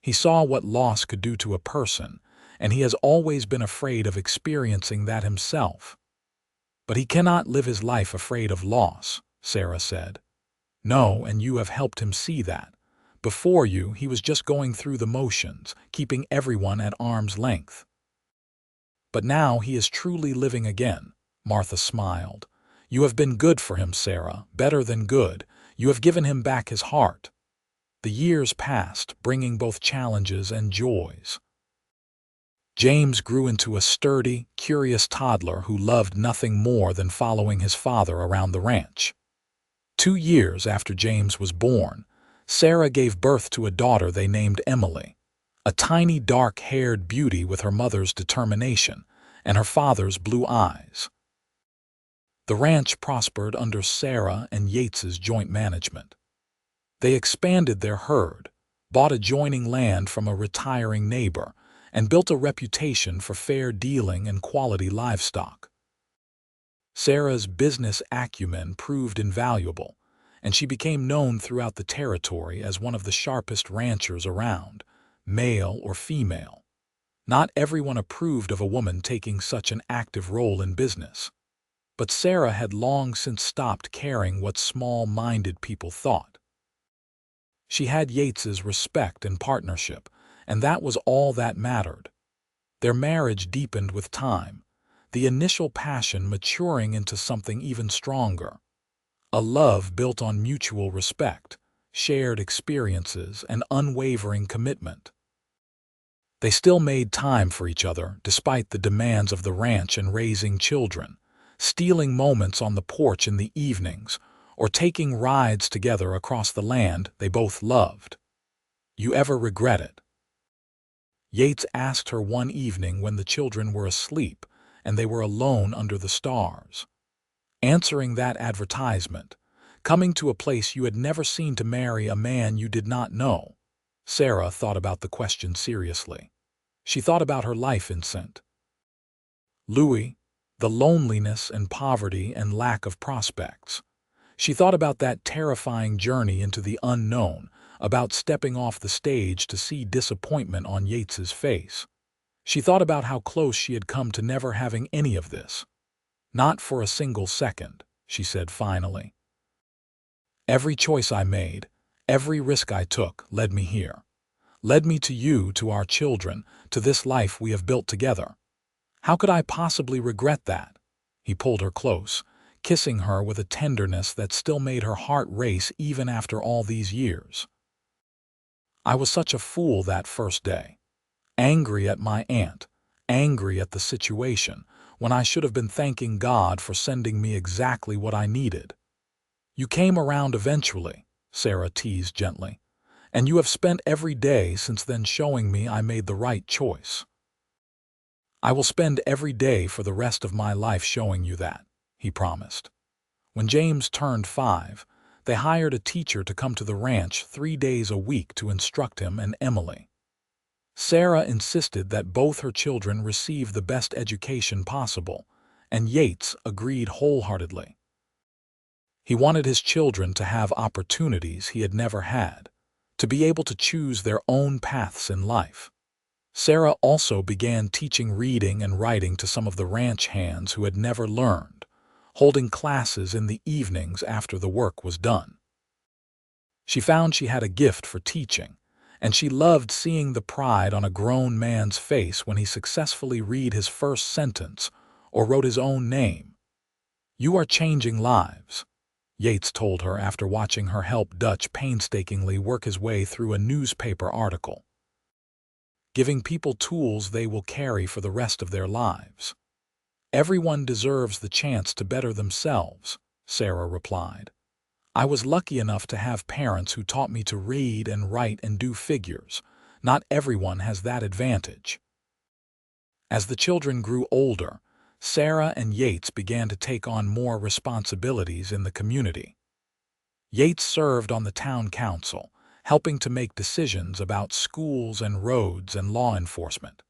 He saw what loss could do to a person, and he has always been afraid of experiencing that himself." "But he cannot live his life afraid of loss," Sarah said. "No, and you have helped him see that. Before you, he was just going through the motions, keeping everyone at arm's length. But now he is truly living again." Martha smiled. "You have been good for him, Sarah, better than good. You have given him back his heart." The years passed, bringing both challenges and joys. James grew into a sturdy, curious toddler who loved nothing more than following his father around the ranch. 2 years after James was born, Sarah gave birth to a daughter they named Emily, a tiny dark-haired beauty with her mother's determination and her father's blue eyes. The ranch prospered under Sarah and Yates's joint management. They expanded their herd, bought adjoining land from a retiring neighbor, and built a reputation for fair dealing and quality livestock. Sarah's business acumen proved invaluable, and she became known throughout the territory as one of the sharpest ranchers around, male or female. Not everyone approved of a woman taking such an active role in business, but Sarah had long since stopped caring what small-minded people thought. She had Yates's respect and partnership, and that was all that mattered. Their marriage deepened with time, the initial passion maturing into something even stronger. A love built on mutual respect, shared experiences, and unwavering commitment. They still made time for each other despite the demands of the ranch and raising children, stealing moments on the porch in the evenings, or taking rides together across the land they both loved. "You ever regret it?" Yates asked her one evening when the children were asleep and they were alone under the stars. Answering that advertisement, coming to a place you had never seen to marry a man you did not know. Sarah thought about the question seriously. She thought about her life in St. Louis, the loneliness and poverty and lack of prospects. She thought about that terrifying journey into the unknown, about stepping off the stage to see disappointment on Yates's face. She thought about how close she had come to never having any of this. "Not for a single second," she said finally. "Every choice I made, every risk I took led me here. Led me to you, to our children, to this life we have built together. How could I possibly regret that?" He pulled her close, kissing her with a tenderness that still made her heart race even after all these years. "I was such a fool that first day. Angry at my aunt, angry at the situation, when I should have been thanking God for sending me exactly what I needed." "You came around eventually," Sarah teased gently, "and you have spent every day since then showing me I made the right choice." "I will spend every day for the rest of my life showing you that," he promised. When James turned 5, they hired a teacher to come to the ranch 3 days a week to instruct him and Emily. Sarah insisted that both her children receive the best education possible, and Yates agreed wholeheartedly. He wanted his children to have opportunities he had never had, to be able to choose their own paths in life. Sarah also began teaching reading and writing to some of the ranch hands who had never learned, holding classes in the evenings after the work was done. She found she had a gift for teaching, and she loved seeing the pride on a grown man's face when he successfully read his first sentence or wrote his own name. "You are changing lives," Yates told her after watching her help Dutch painstakingly work his way through a newspaper article. "Giving people tools they will carry for the rest of their lives. Everyone deserves the chance to better themselves," Sarah replied. "I was lucky enough to have parents who taught me to read and write and do figures. Not everyone has that advantage." As the children grew older, Sarah and Yates began to take on more responsibilities in the community. Yates served on the town council, helping to make decisions about schools and roads and law enforcement.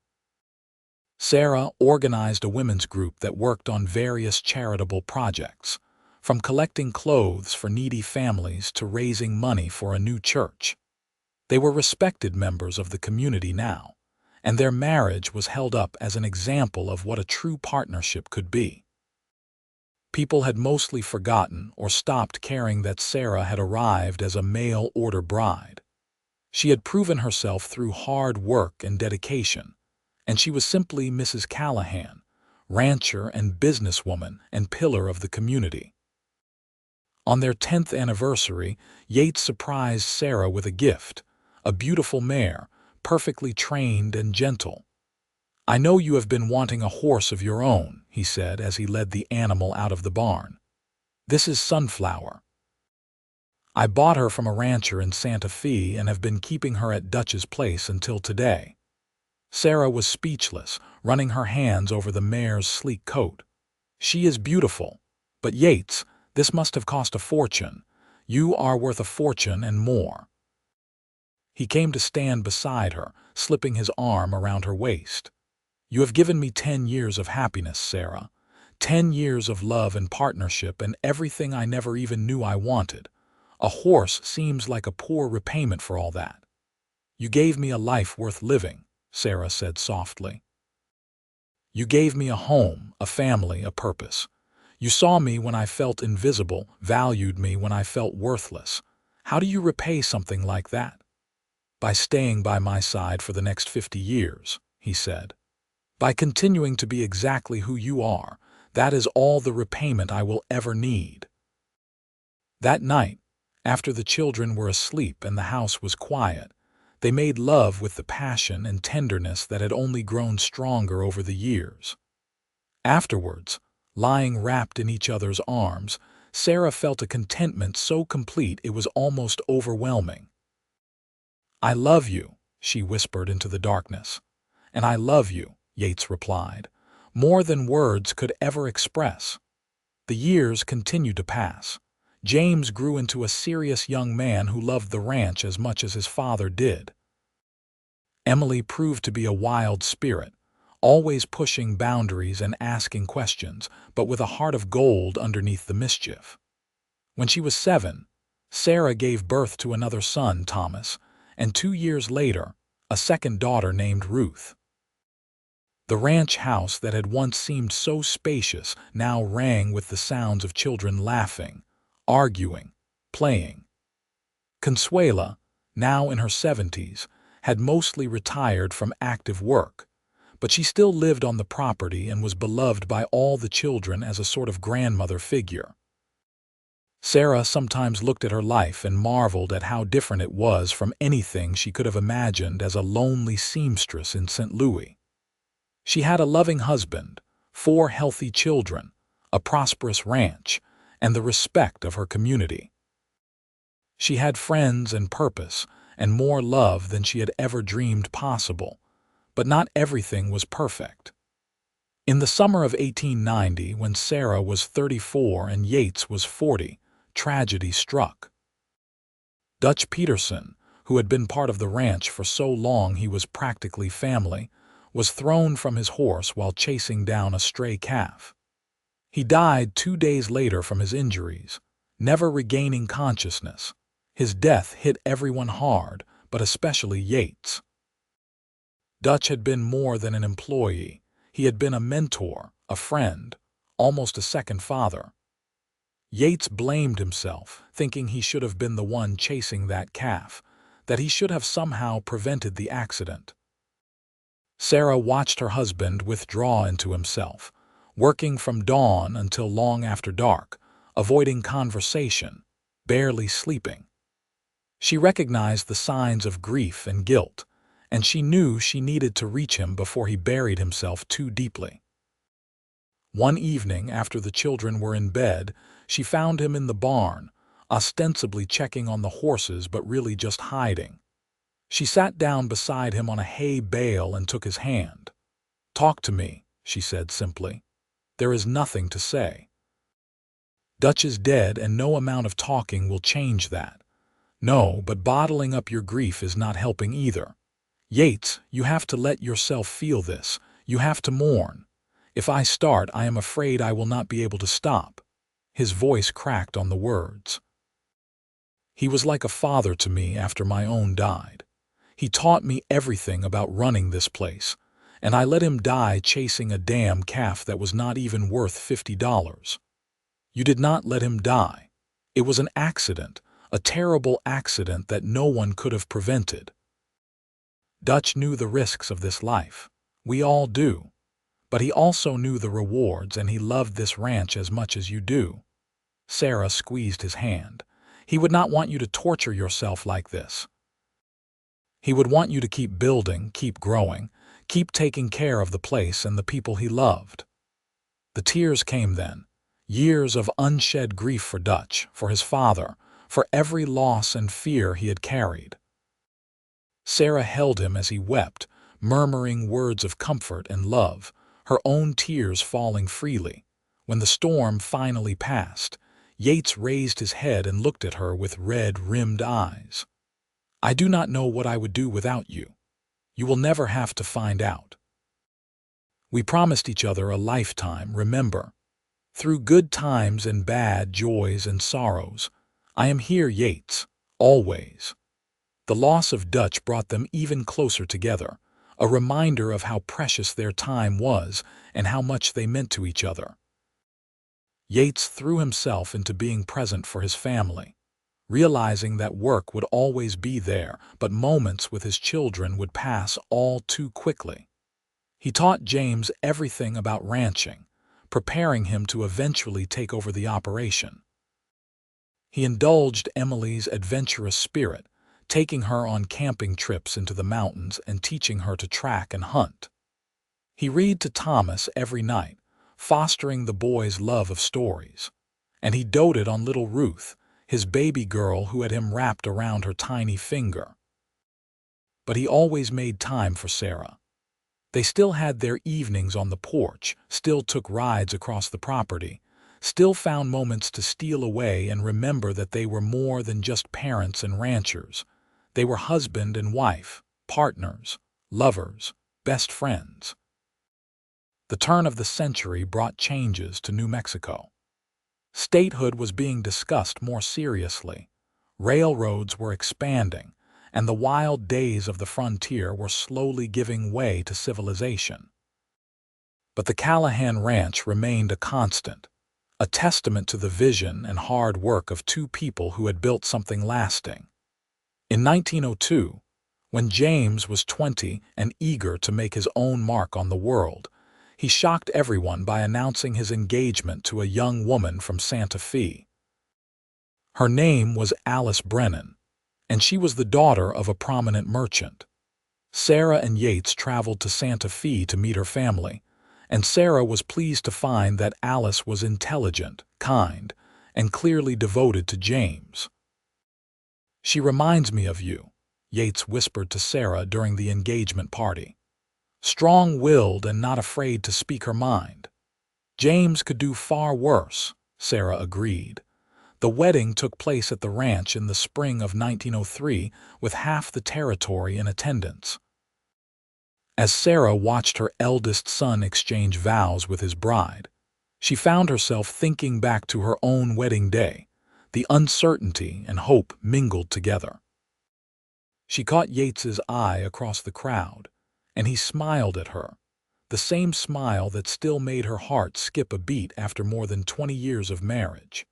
Sarah organized a women's group that worked on various charitable projects, from collecting clothes for needy families to raising money for a new church. They were respected members of the community now, and their marriage was held up as an example of what a true partnership could be. People had mostly forgotten or stopped caring that Sarah had arrived as a mail-order bride. She had proven herself through hard work and dedication, and she was simply Mrs. Callahan, rancher and businesswoman and pillar of the community. On their 10th anniversary, Yates surprised Sarah with a gift, a beautiful mare, perfectly trained and gentle. "I know you have been wanting a horse of your own," he said as he led the animal out of the barn. "This is Sunflower. I bought her from a rancher in Santa Fe and have been keeping her at Dutch's place until today." Sarah was speechless, running her hands over the mare's sleek coat. "She is beautiful. But Yates, this must have cost a fortune. You are worth a fortune and more." He came to stand beside her, slipping his arm around her waist. "You have given me 10 years of happiness, Sarah. 10 years of love and partnership and everything I never even knew I wanted. A horse seems like a poor repayment for all that." "You gave me a life worth living," Sarah said softly. "You gave me a home, a family, a purpose. You saw me when I felt invisible, valued me when I felt worthless. How do you repay something like that?" "By staying by my side for the next 50 years, he said. "By continuing to be exactly who you are. That is all the repayment I will ever need." That night, after the children were asleep and the house was quiet, they made love with the passion and tenderness that had only grown stronger over the years. Afterwards, lying wrapped in each other's arms, Sarah felt a contentment so complete it was almost overwhelming. "I love you," she whispered into the darkness. "And I love you," Yates replied, "more than words could ever express." The years continued to pass. James grew into a serious young man who loved the ranch as much as his father did. Emily proved to be a wild spirit, always pushing boundaries and asking questions, but with a heart of gold underneath the mischief. When she was 7, Sarah gave birth to another son, Thomas, and 2 years later, a second daughter named Ruth. The ranch house that had once seemed so spacious now rang with the sounds of children laughing, arguing, playing. Consuela, now in her 70s, had mostly retired from active work, but she still lived on the property and was beloved by all the children as a sort of grandmother figure. Sarah sometimes looked at her life and marveled at how different it was from anything she could have imagined as a lonely seamstress in St. Louis. She had a loving husband, 4 healthy children, a prosperous ranch, and the respect of her community. She had friends and purpose, and more love than she had ever dreamed possible, but not everything was perfect. In the summer of 1890, when Sarah was 34 and Yates was 40, tragedy struck. Dutch Peterson, who had been part of the ranch for so long he was practically family, was thrown from his horse while chasing down a stray calf. He died 2 days later from his injuries, never regaining consciousness. His death hit everyone hard, but especially Yates. Dutch had been more than an employee. He had been a mentor, a friend, almost a second father. Yates blamed himself, thinking he should have been the one chasing that calf, that he should have somehow prevented the accident. Sarah watched her husband withdraw into himself, working from dawn until long after dark, avoiding conversation, barely sleeping. She recognized the signs of grief and guilt, and she knew she needed to reach him before he buried himself too deeply. One evening, after the children were in bed, she found him in the barn, ostensibly checking on the horses but really just hiding. She sat down beside him on a hay bale and took his hand. "Talk to me," she said simply. "There is nothing to say. Dutch is dead and no amount of talking will change that. No, but bottling up your grief is not helping either. Yates, you have to let yourself feel this. You have to mourn. If I start, I am afraid I will not be able to stop." His voice cracked on the words. "He was like a father to me after my own died. He taught me everything about running this place, and I let him die chasing a damn calf that was not even worth $50. You did not let him die. It was an accident, a terrible accident that no one could have prevented." Dutch knew the risks of this life. We all do. But he also knew the rewards, and he loved this ranch as much as you do. Sarah squeezed his hand. "He would not want you to torture yourself like this. He would want you to keep building, keep growing, keep taking care of the place and the people he loved." The tears came then, years of unshed grief for Dutch, for his father, for every loss and fear he had carried. Sarah held him as he wept, murmuring words of comfort and love, her own tears falling freely. When the storm finally passed, Yates raised his head and looked at her with red-rimmed eyes. "I do not know what I would do without you. You will never have to find out. We promised each other a lifetime, remember. Through good times and bad, joys and sorrows. I am here, Yates, always." The loss of Dutch brought them even closer together, a reminder of how precious their time was and how much they meant to each other. Yates threw himself into being present for his family, realizing that work would always be there, but moments with his children would pass all too quickly. He taught James everything about ranching, preparing him to eventually take over the operation. He indulged Emily's adventurous spirit, taking her on camping trips into the mountains and teaching her to track and hunt. He read to Thomas every night, fostering the boy's love of stories. And he doted on little Ruth, his baby girl who had him wrapped around her tiny finger. But he always made time for Sarah. They still had their evenings on the porch, still took rides across the property, still found moments to steal away and remember that they were more than just parents and ranchers. They were husband and wife, partners, lovers, best friends. The turn of the century brought changes to New Mexico. Statehood was being discussed more seriously. Railroads were expanding, and the wild days of the frontier were slowly giving way to civilization. But the Callahan Ranch remained a constant, a testament to the vision and hard work of two people who had built something lasting. In 1902, when James was 20 and eager to make his own mark on the world, he shocked everyone by announcing his engagement to a young woman from Santa Fe. Her name was Alice Brennan, and she was the daughter of a prominent merchant. Sarah and Yates traveled to Santa Fe to meet her family, and Sarah was pleased to find that Alice was intelligent, kind, and clearly devoted to James. "She reminds me of you," Yates whispered to Sarah during the engagement party. strong-willed and not afraid to speak her mind. James could do far worse, Sarah agreed. The wedding took place at the ranch in the spring of 1903 with half the territory in attendance. As Sarah watched her eldest son exchange vows with his bride, she found herself thinking back to her own wedding day. The uncertainty and hope mingled together. She caught Yates's eye across the crowd, and he smiled at her, the same smile that still made her heart skip a beat after more than 20 years of marriage.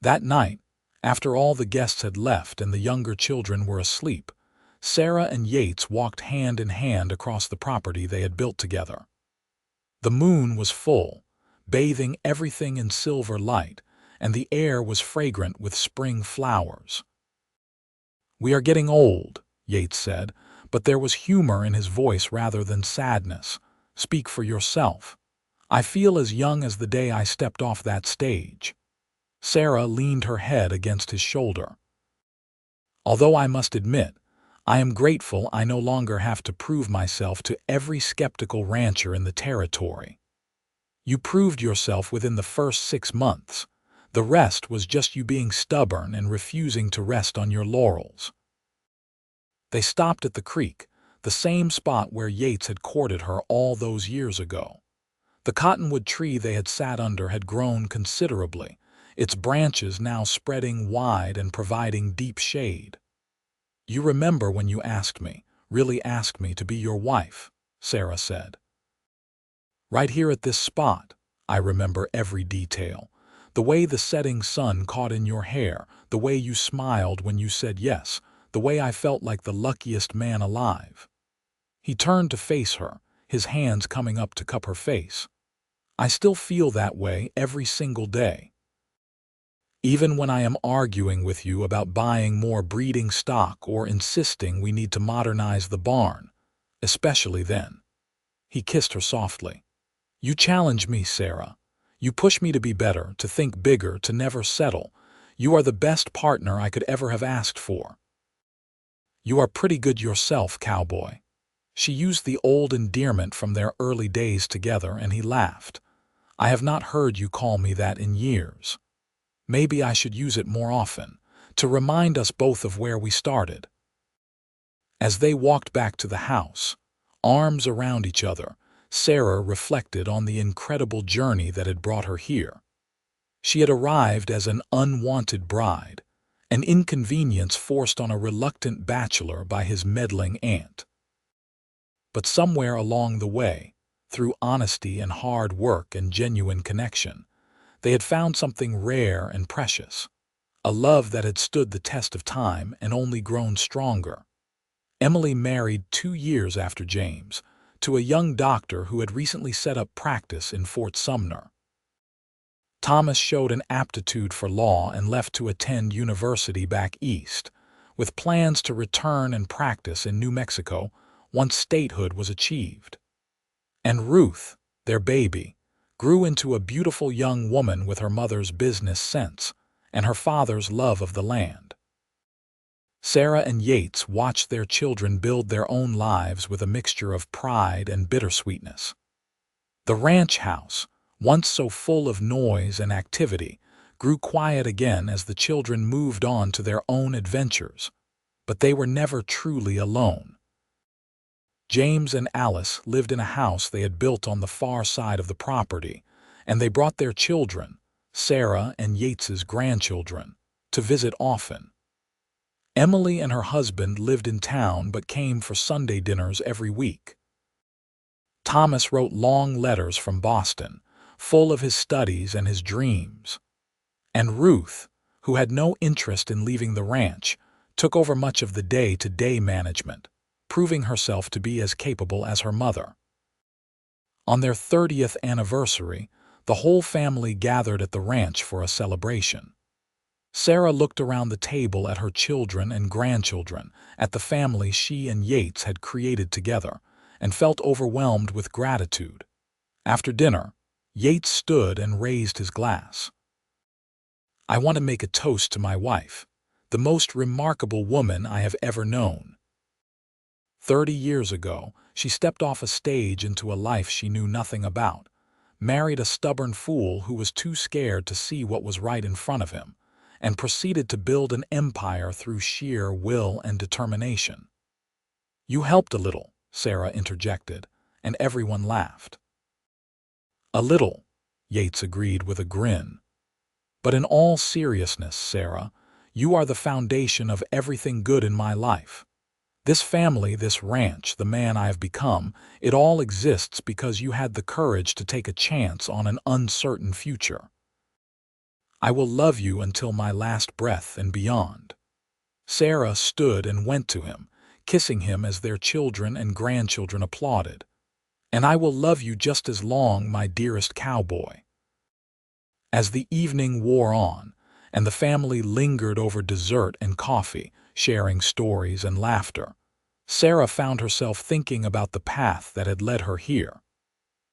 That night, after all the guests had left and the younger children were asleep, Sarah and Yates walked hand in hand across the property they had built together. The moon was full, bathing everything in silver light, and the air was fragrant with spring flowers. "We are getting old," Yates said, but there was humor in his voice rather than sadness. "Speak for yourself. I feel as young as the day I stepped off that stage." Sarah leaned her head against his shoulder. "Although I must admit, I am grateful I no longer have to prove myself to every skeptical rancher in the territory. You proved yourself within the first 6 months. The rest was just you being stubborn and refusing to rest on your laurels." They stopped at the creek, the same spot where Yates had courted her all those years ago. The cottonwood tree they had sat under had grown considerably, its branches now spreading wide and providing deep shade. "You remember when you really asked me to be your wife," Sarah said. "Right here at this spot, I remember every detail. The way the setting sun caught in your hair, the way you smiled when you said yes, the way I felt like the luckiest man alive." He turned to face her, his hands coming up to cup her face. "I still feel that way every single day. Even when I am arguing with you about buying more breeding stock or insisting we need to modernize the barn, especially then." He kissed her softly. "You challenge me, Sarah. You push me to be better, to think bigger, to never settle. You are the best partner I could ever have asked for." "You are pretty good yourself, Cowboy." She used the old endearment from their early days together, and he laughed. "I have not heard you call me that in years. Maybe I should use it more often, to remind us both of where we started." As they walked back to the house, arms around each other, Sarah reflected on the incredible journey that had brought her here. She had arrived as an unwanted bride, an inconvenience forced on a reluctant bachelor by his meddling aunt. But somewhere along the way, through honesty and hard work and genuine connection, they had found something rare and precious, a love that had stood the test of time and only grown stronger. Emily married 2 years after James, to a young doctor who had recently set up practice in Fort Sumner. Thomas showed an aptitude for law and left to attend university back east, with plans to return and practice in New Mexico once statehood was achieved. And Ruth, their baby, grew into a beautiful young woman with her mother's business sense and her father's love of the land. Sarah and Yates watched their children build their own lives with a mixture of pride and bittersweetness. The ranch house, once so full of noise and activity, grew quiet again as the children moved on to their own adventures, but they were never truly alone. James and Alice lived in a house they had built on the far side of the property, and they brought their children, Sarah and Yates's grandchildren, to visit often. Emily and her husband lived in town but came for Sunday dinners every week. Thomas wrote long letters from Boston, full of his studies and his dreams. And Ruth, who had no interest in leaving the ranch, took over much of the day-to-day management, proving herself to be as capable as her mother. On their 30th anniversary, the whole family gathered at the ranch for a celebration. Sarah looked around the table at her children and grandchildren, at the family she and Yates had created together, and felt overwhelmed with gratitude. After dinner, Yates stood and raised his glass. "I want to make a toast to my wife, the most remarkable woman I have ever known." 30 years ago, she stepped off a stage into a life she knew nothing about, married a stubborn fool who was too scared to see what was right in front of him, and proceeded to build an empire through sheer will and determination. "You helped a little," Sarah interjected, and everyone laughed. "A little," Yates agreed with a grin. "But in all seriousness, Sarah, you are the foundation of everything good in my life. This family, this ranch, the man I have become, it all exists because you had the courage to take a chance on an uncertain future. I will love you until my last breath and beyond." Sarah stood and went to him, kissing him as their children and grandchildren applauded. "And I will love you just as long, my dearest cowboy." As the evening wore on, and the family lingered over dessert and coffee, sharing stories and laughter, Sarah found herself thinking about the path that had led her here.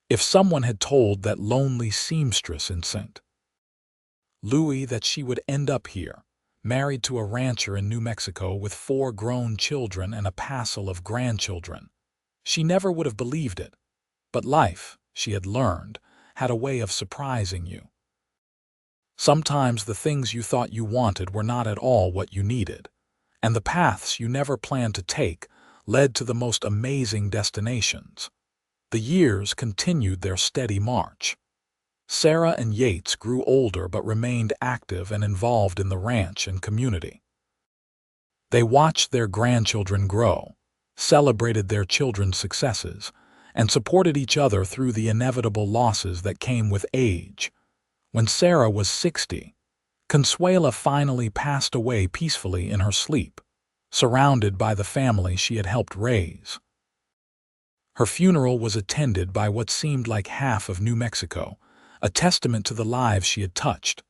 If someone had told that lonely seamstress in St. Louis that she would end up here, married to a rancher in New Mexico with 4 grown children and a passel of grandchildren, she never would have believed it. But life, she had learned, had a way of surprising you. Sometimes the things you thought you wanted were not at all what you needed, and the paths you never planned to take led to the most amazing destinations. The years continued their steady march. Sarah and Yates grew older but remained active and involved in the ranch and community. They watched their grandchildren grow, celebrated their children's successes, and supported each other through the inevitable losses that came with age. When Sarah was 60, Consuela finally passed away peacefully in her sleep, surrounded by the family she had helped raise. Her funeral was attended by what seemed like half of New Mexico, a testament to the lives she had touched.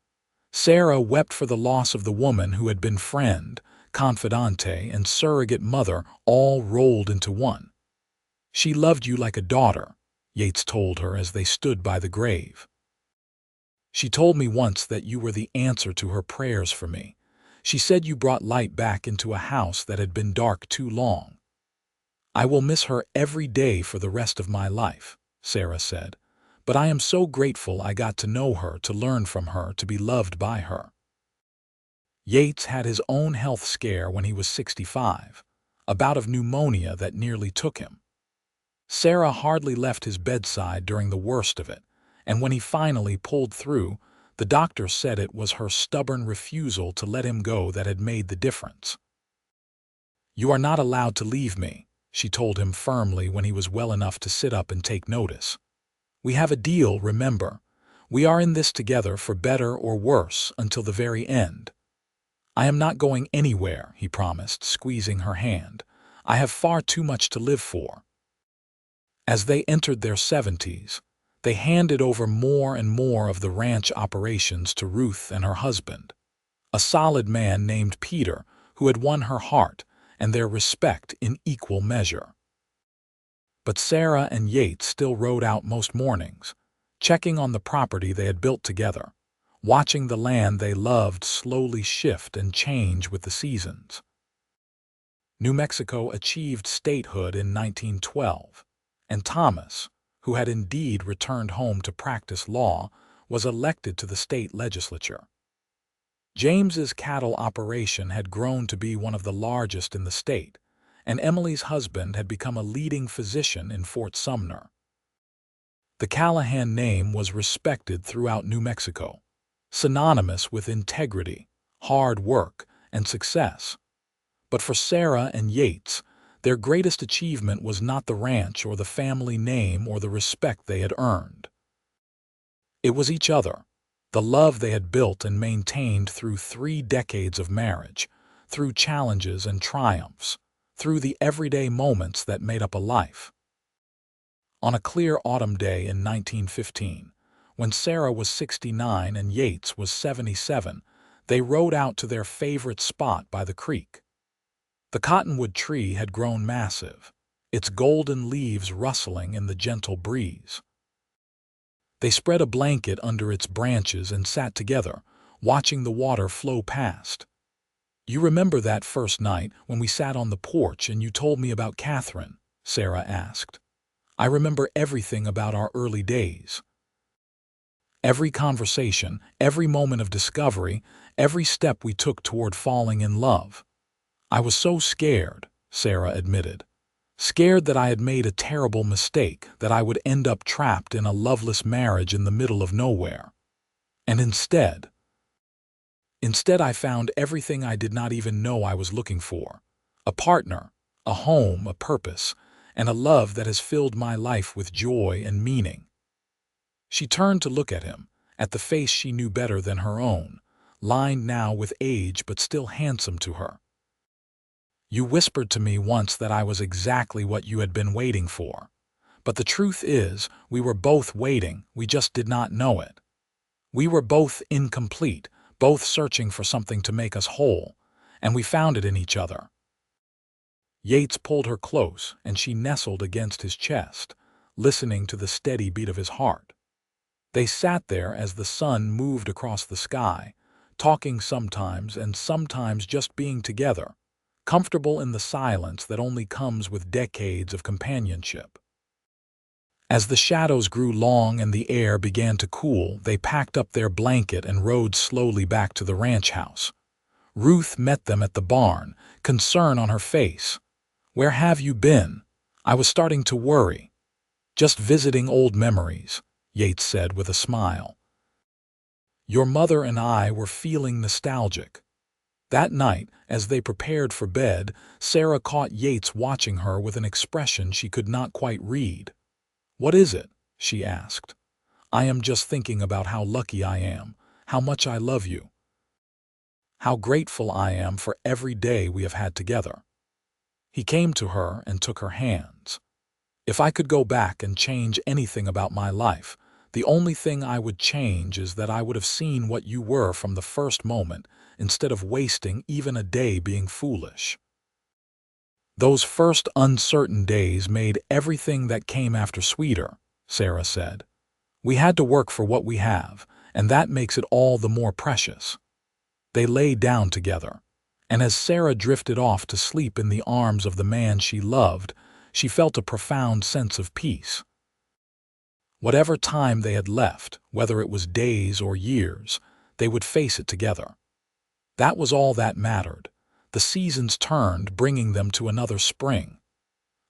Sarah wept for the loss of the woman who had been friend, confidante, and surrogate mother all rolled into one. "She loved you like a daughter," Yates told her as they stood by the grave. "She told me once that you were the answer to her prayers for me. She said you brought light back into a house that had been dark too long." "I will miss her every day for the rest of my life," Sarah said, "but I am so grateful I got to know her, to learn from her, to be loved by her." Yates had his own health scare when he was 65, a bout of pneumonia that nearly took him. Sarah hardly left his bedside during the worst of it, and when he finally pulled through, the doctor said it was her stubborn refusal to let him go that had made the difference. "You are not allowed to leave me," she told him firmly when he was well enough to sit up and take notice. "We have a deal, remember. We are in this together for better or worse until the very end." "I am not going anywhere," he promised, squeezing her hand. "I have far too much to live for." As they entered their 70s, they handed over more and more of the ranch operations to Ruth and her husband, a solid man named Peter who had won her heart and their respect in equal measure. But Sarah and Yates still rode out most mornings, checking on the property they had built together, watching the land they loved slowly shift and change with the seasons. New Mexico achieved statehood in 1912, and Thomas, who had indeed returned home to practice law, was elected to the state legislature. James's cattle operation had grown to be one of the largest in the state, and Emily's husband had become a leading physician in Fort Sumner. The Callahan name was respected throughout New Mexico, synonymous with integrity, hard work, and success. But for Sarah and Yates, their greatest achievement was not the ranch or the family name or the respect they had earned. It was each other, the love they had built and maintained through 3 decades of marriage, through challenges and triumphs, through the everyday moments that made up a life. On a clear autumn day in 1915, when Sarah was 69 and Yates was 77, they rode out to their favorite spot by the creek. The cottonwood tree had grown massive, its golden leaves rustling in the gentle breeze. They spread a blanket under its branches and sat together, watching the water flow past. You remember that first night when we sat on the porch and you told me about Catherine? Sarah asked. I remember everything about our early days. Every conversation, every moment of discovery, every step we took toward falling in love. I was so scared, Sarah admitted. Scared that I had made a terrible mistake, that I would end up trapped in a loveless marriage in the middle of nowhere. And instead I found everything I did not even know I was looking for. A partner, a home, a purpose, and a love that has filled my life with joy and meaning. She turned to look at him, at the face she knew better than her own, lined now with age but still handsome to her. You whispered to me once that I was exactly what you had been waiting for. But the truth is, we were both waiting, we just did not know it. We were both incomplete, both searching for something to make us whole, and we found it in each other. Yates pulled her close, and she nestled against his chest, listening to the steady beat of his heart. They sat there as the sun moved across the sky, talking sometimes and sometimes just being together, comfortable in the silence that only comes with decades of companionship. As the shadows grew long and the air began to cool, they packed up their blanket and rode slowly back to the ranch house. Ruth met them at the barn, concern on her face. "Where have you been? I was starting to worry." "Just visiting old memories," Yates said with a smile. "Your mother and I were feeling nostalgic." That night, as they prepared for bed, Sarah caught Yates watching her with an expression she could not quite read. "What is it?" she asked. "I am just thinking about how lucky I am, how much I love you. How grateful I am for every day we have had together." He came to her and took her hands. "If I could go back and change anything about my life, the only thing I would change is that I would have seen what you were from the first moment, instead of wasting even a day being foolish." "Those first uncertain days made everything that came after sweeter," Sarah said. "We had to work for what we have, and that makes it all the more precious." They lay down together, and as Sarah drifted off to sleep in the arms of the man she loved, she felt a profound sense of peace. Whatever time they had left, whether it was days or years, they would face it together. That was all that mattered. The seasons turned, bringing them to another spring.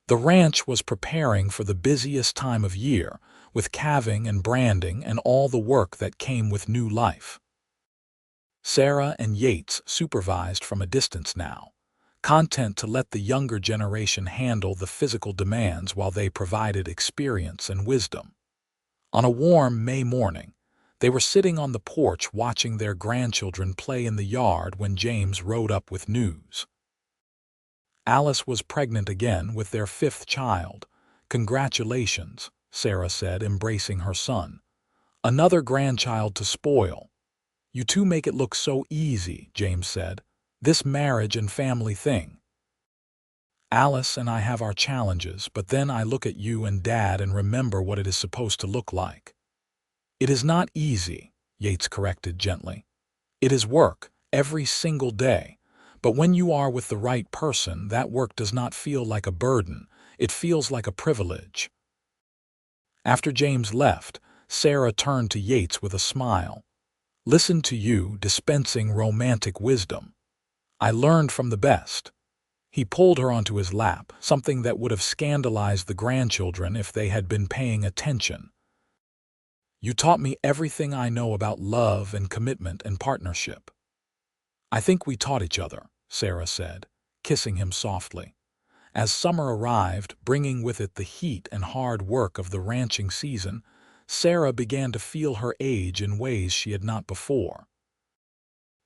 The ranch was preparing for the busiest time of year, with calving and branding and all the work that came with new life. Sarah and Yates supervised from a distance now, content to let the younger generation handle the physical demands while they provided experience and wisdom. On a warm May morning, they were sitting on the porch watching their grandchildren play in the yard when James rode up with news. Alice was pregnant again with their fifth child. "Congratulations," Sarah said, embracing her son. "Another grandchild to spoil." "You two make it look so easy," James said. "This marriage and family thing. Alice and I have our challenges, but then I look at you and Dad and remember what it is supposed to look like." "It is not easy," Yates corrected gently. "It is work, every single day. But when you are with the right person, that work does not feel like a burden. It feels like a privilege." After James left, Sarah turned to Yates with a smile. "Listen to you dispensing romantic wisdom. I learned from the best." He pulled her onto his lap, something that would have scandalized the grandchildren if they had been paying attention. "You taught me everything I know about love and commitment and partnership." "I think we taught each other," Sarah said, kissing him softly. As summer arrived, bringing with it the heat and hard work of the ranching season, Sarah began to feel her age in ways she had not before.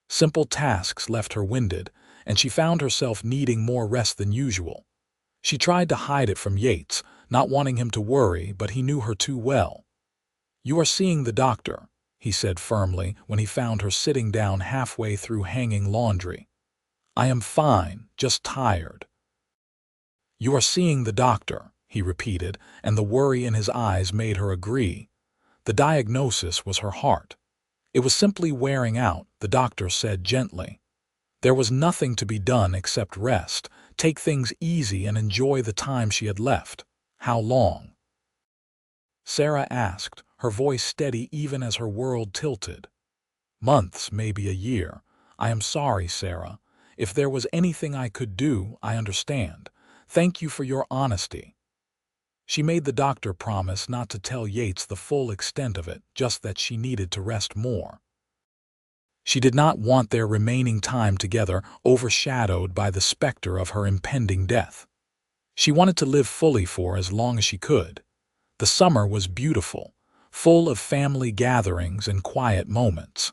Simple tasks left her winded, and she found herself needing more rest than usual. She tried to hide it from Yates, not wanting him to worry, but he knew her too well. "You are seeing the doctor," he said firmly when he found her sitting down halfway through hanging laundry. "I am fine, just tired." "You are seeing the doctor," he repeated, and the worry in his eyes made her agree. The diagnosis was her heart. It was simply wearing out, the doctor said gently. There was nothing to be done except rest, take things easy and enjoy the time she had left. How long? Sarah asked, her voice steady even as her world tilted. Months, maybe a year. I am sorry, Sarah. If there was anything I could do, I understand. Thank you for your honesty. She made the doctor promise not to tell Yates the full extent of it, just that she needed to rest more. She did not want their remaining time together overshadowed by the specter of her impending death. She wanted to live fully for as long as she could. The summer was beautiful, full of family gatherings and quiet moments.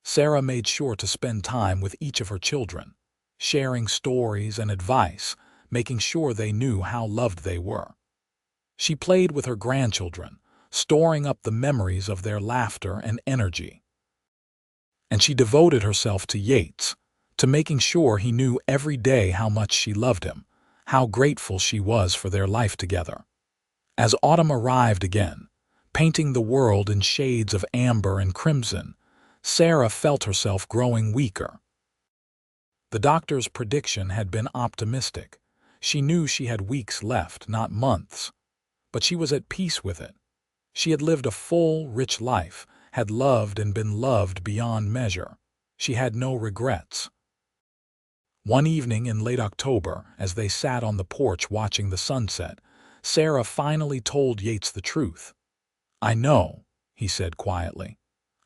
Sarah made sure to spend time with each of her children, sharing stories and advice, making sure they knew how loved they were. She played with her grandchildren, storing up the memories of their laughter and energy. And she devoted herself to Yates, to making sure he knew every day how much she loved him, how grateful she was for their life together. As autumn arrived again, painting the world in shades of amber and crimson, Sarah felt herself growing weaker. The doctor's prediction had been optimistic. She knew she had weeks left, not months. But she was at peace with it. She had lived a full, rich life, had loved and been loved beyond measure. She had no regrets. One evening in late October, as they sat on the porch watching the sunset, Sarah finally told Yates the truth. "I know," he said quietly.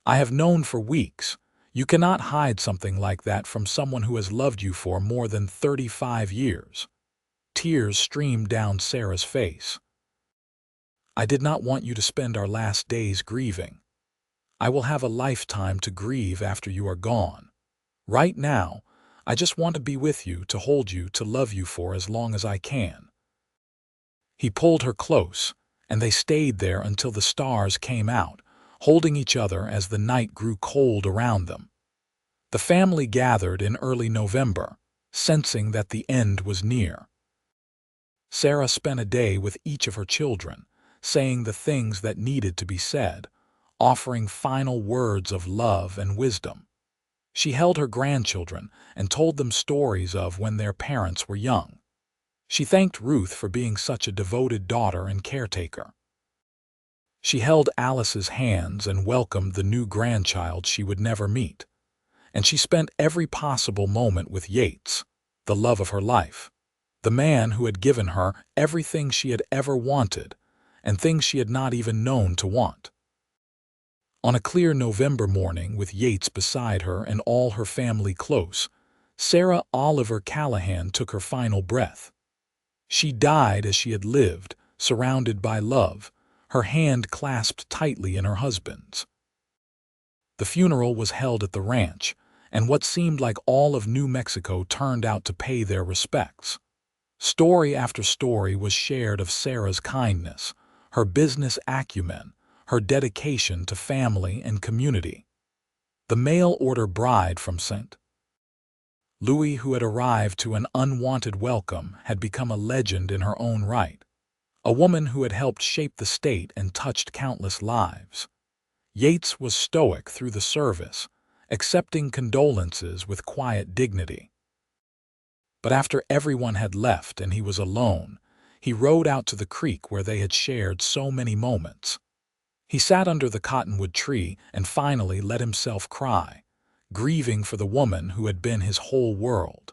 "I have known for weeks. You cannot hide something like that from someone who has loved you for more than 35 years. Tears streamed down Sarah's face. "I did not want you to spend our last days grieving. I will have a lifetime to grieve after you are gone. Right now, I just want to be with you, to hold you, to love you for as long as I can." He pulled her close, and they stayed there until the stars came out, holding each other as the night grew cold around them. The family gathered in early November, sensing that the end was near. Sarah spent a day with each of her children, saying the things that needed to be said, offering final words of love and wisdom. She held her grandchildren and told them stories of when their parents were young. She thanked Ruth for being such a devoted daughter and caretaker. She held Alice's hands and welcomed the new grandchild she would never meet. And she spent every possible moment with Yates, the love of her life, the man who had given her everything she had ever wanted and things she had not even known to want. On a clear November morning, with Yates beside her and all her family close, Sarah Oliver Callahan took her final breath. She died as she had lived, surrounded by love, her hand clasped tightly in her husband's. The funeral was held at the ranch, and what seemed like all of New Mexico turned out to pay their respects. Story after story was shared of Sarah's kindness, her business acumen, her dedication to family and community. The mail-order bride from St. Louis, who had arrived to an unwanted welcome, had become a legend in her own right, a woman who had helped shape the state and touched countless lives. Yates was stoic through the service, accepting condolences with quiet dignity. But after everyone had left and he was alone, he rode out to the creek where they had shared so many moments. He sat under the cottonwood tree and finally let himself cry, grieving for the woman who had been his whole world.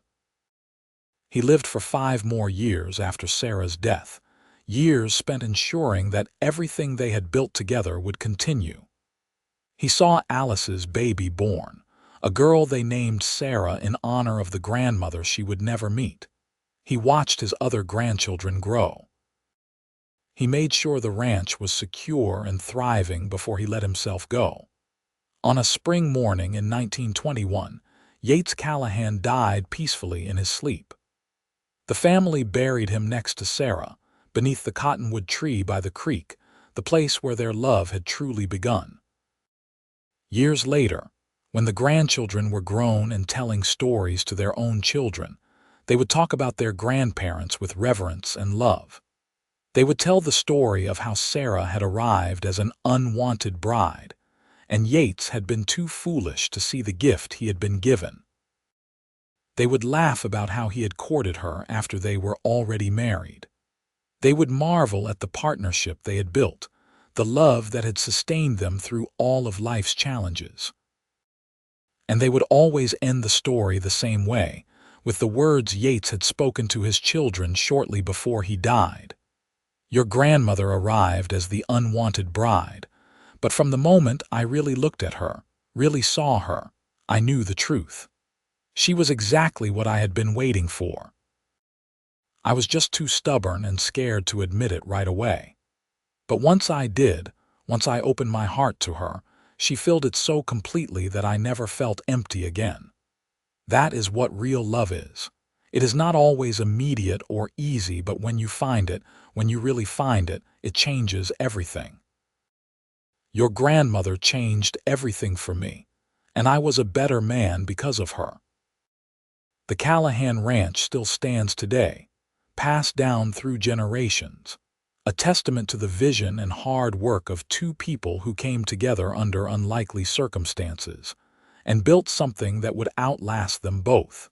He lived for 5 more years after Sarah's death, years spent ensuring that everything they had built together would continue. He saw Alice's baby born, a girl they named Sarah in honor of the grandmother she would never meet. He watched his other grandchildren grow. He made sure the ranch was secure and thriving before he let himself go. On a spring morning in 1921, Yates Callahan died peacefully in his sleep. The family buried him next to Sarah, beneath the cottonwood tree by the creek, the place where their love had truly begun. Years later, when the grandchildren were grown and telling stories to their own children, they would talk about their grandparents with reverence and love. They would tell the story of how Sarah had arrived as an unwanted bride, and Yates had been too foolish to see the gift he had been given. They would laugh about how he had courted her after they were already married. They would marvel at the partnership they had built, the love that had sustained them through all of life's challenges. And they would always end the story the same way, with the words Yates had spoken to his children shortly before he died. Your grandmother arrived as the unwanted bride, but from the moment I really looked at her, really saw her, I knew the truth. She was exactly what I had been waiting for. I was just too stubborn and scared to admit it right away. But once I did, once I opened my heart to her, she filled it so completely that I never felt empty again. That is what real love is. It is not always immediate or easy, but when you find it, when you really find it, it changes everything. Your grandmother changed everything for me, and I was a better man because of her. The Callahan Ranch still stands today, passed down through generations, a testament to the vision and hard work of two people who came together under unlikely circumstances and built something that would outlast them both.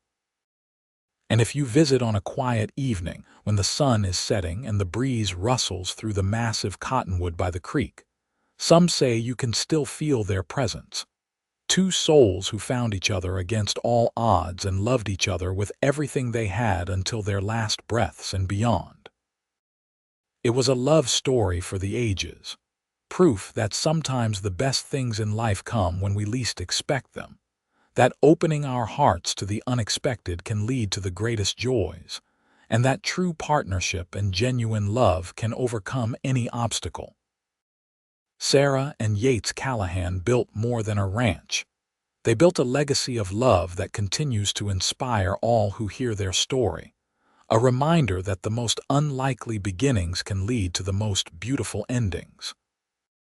And if you visit on a quiet evening when the sun is setting and the breeze rustles through the massive cottonwood by the creek, some say you can still feel their presence. Two souls who found each other against all odds and loved each other with everything they had until their last breaths and beyond. It was a love story for the ages, proof that sometimes the best things in life come when we least expect them, that opening our hearts to the unexpected can lead to the greatest joys, and that true partnership and genuine love can overcome any obstacle. Sarah and Yates Callahan built more than a ranch. They built a legacy of love that continues to inspire all who hear their story, a reminder that the most unlikely beginnings can lead to the most beautiful endings.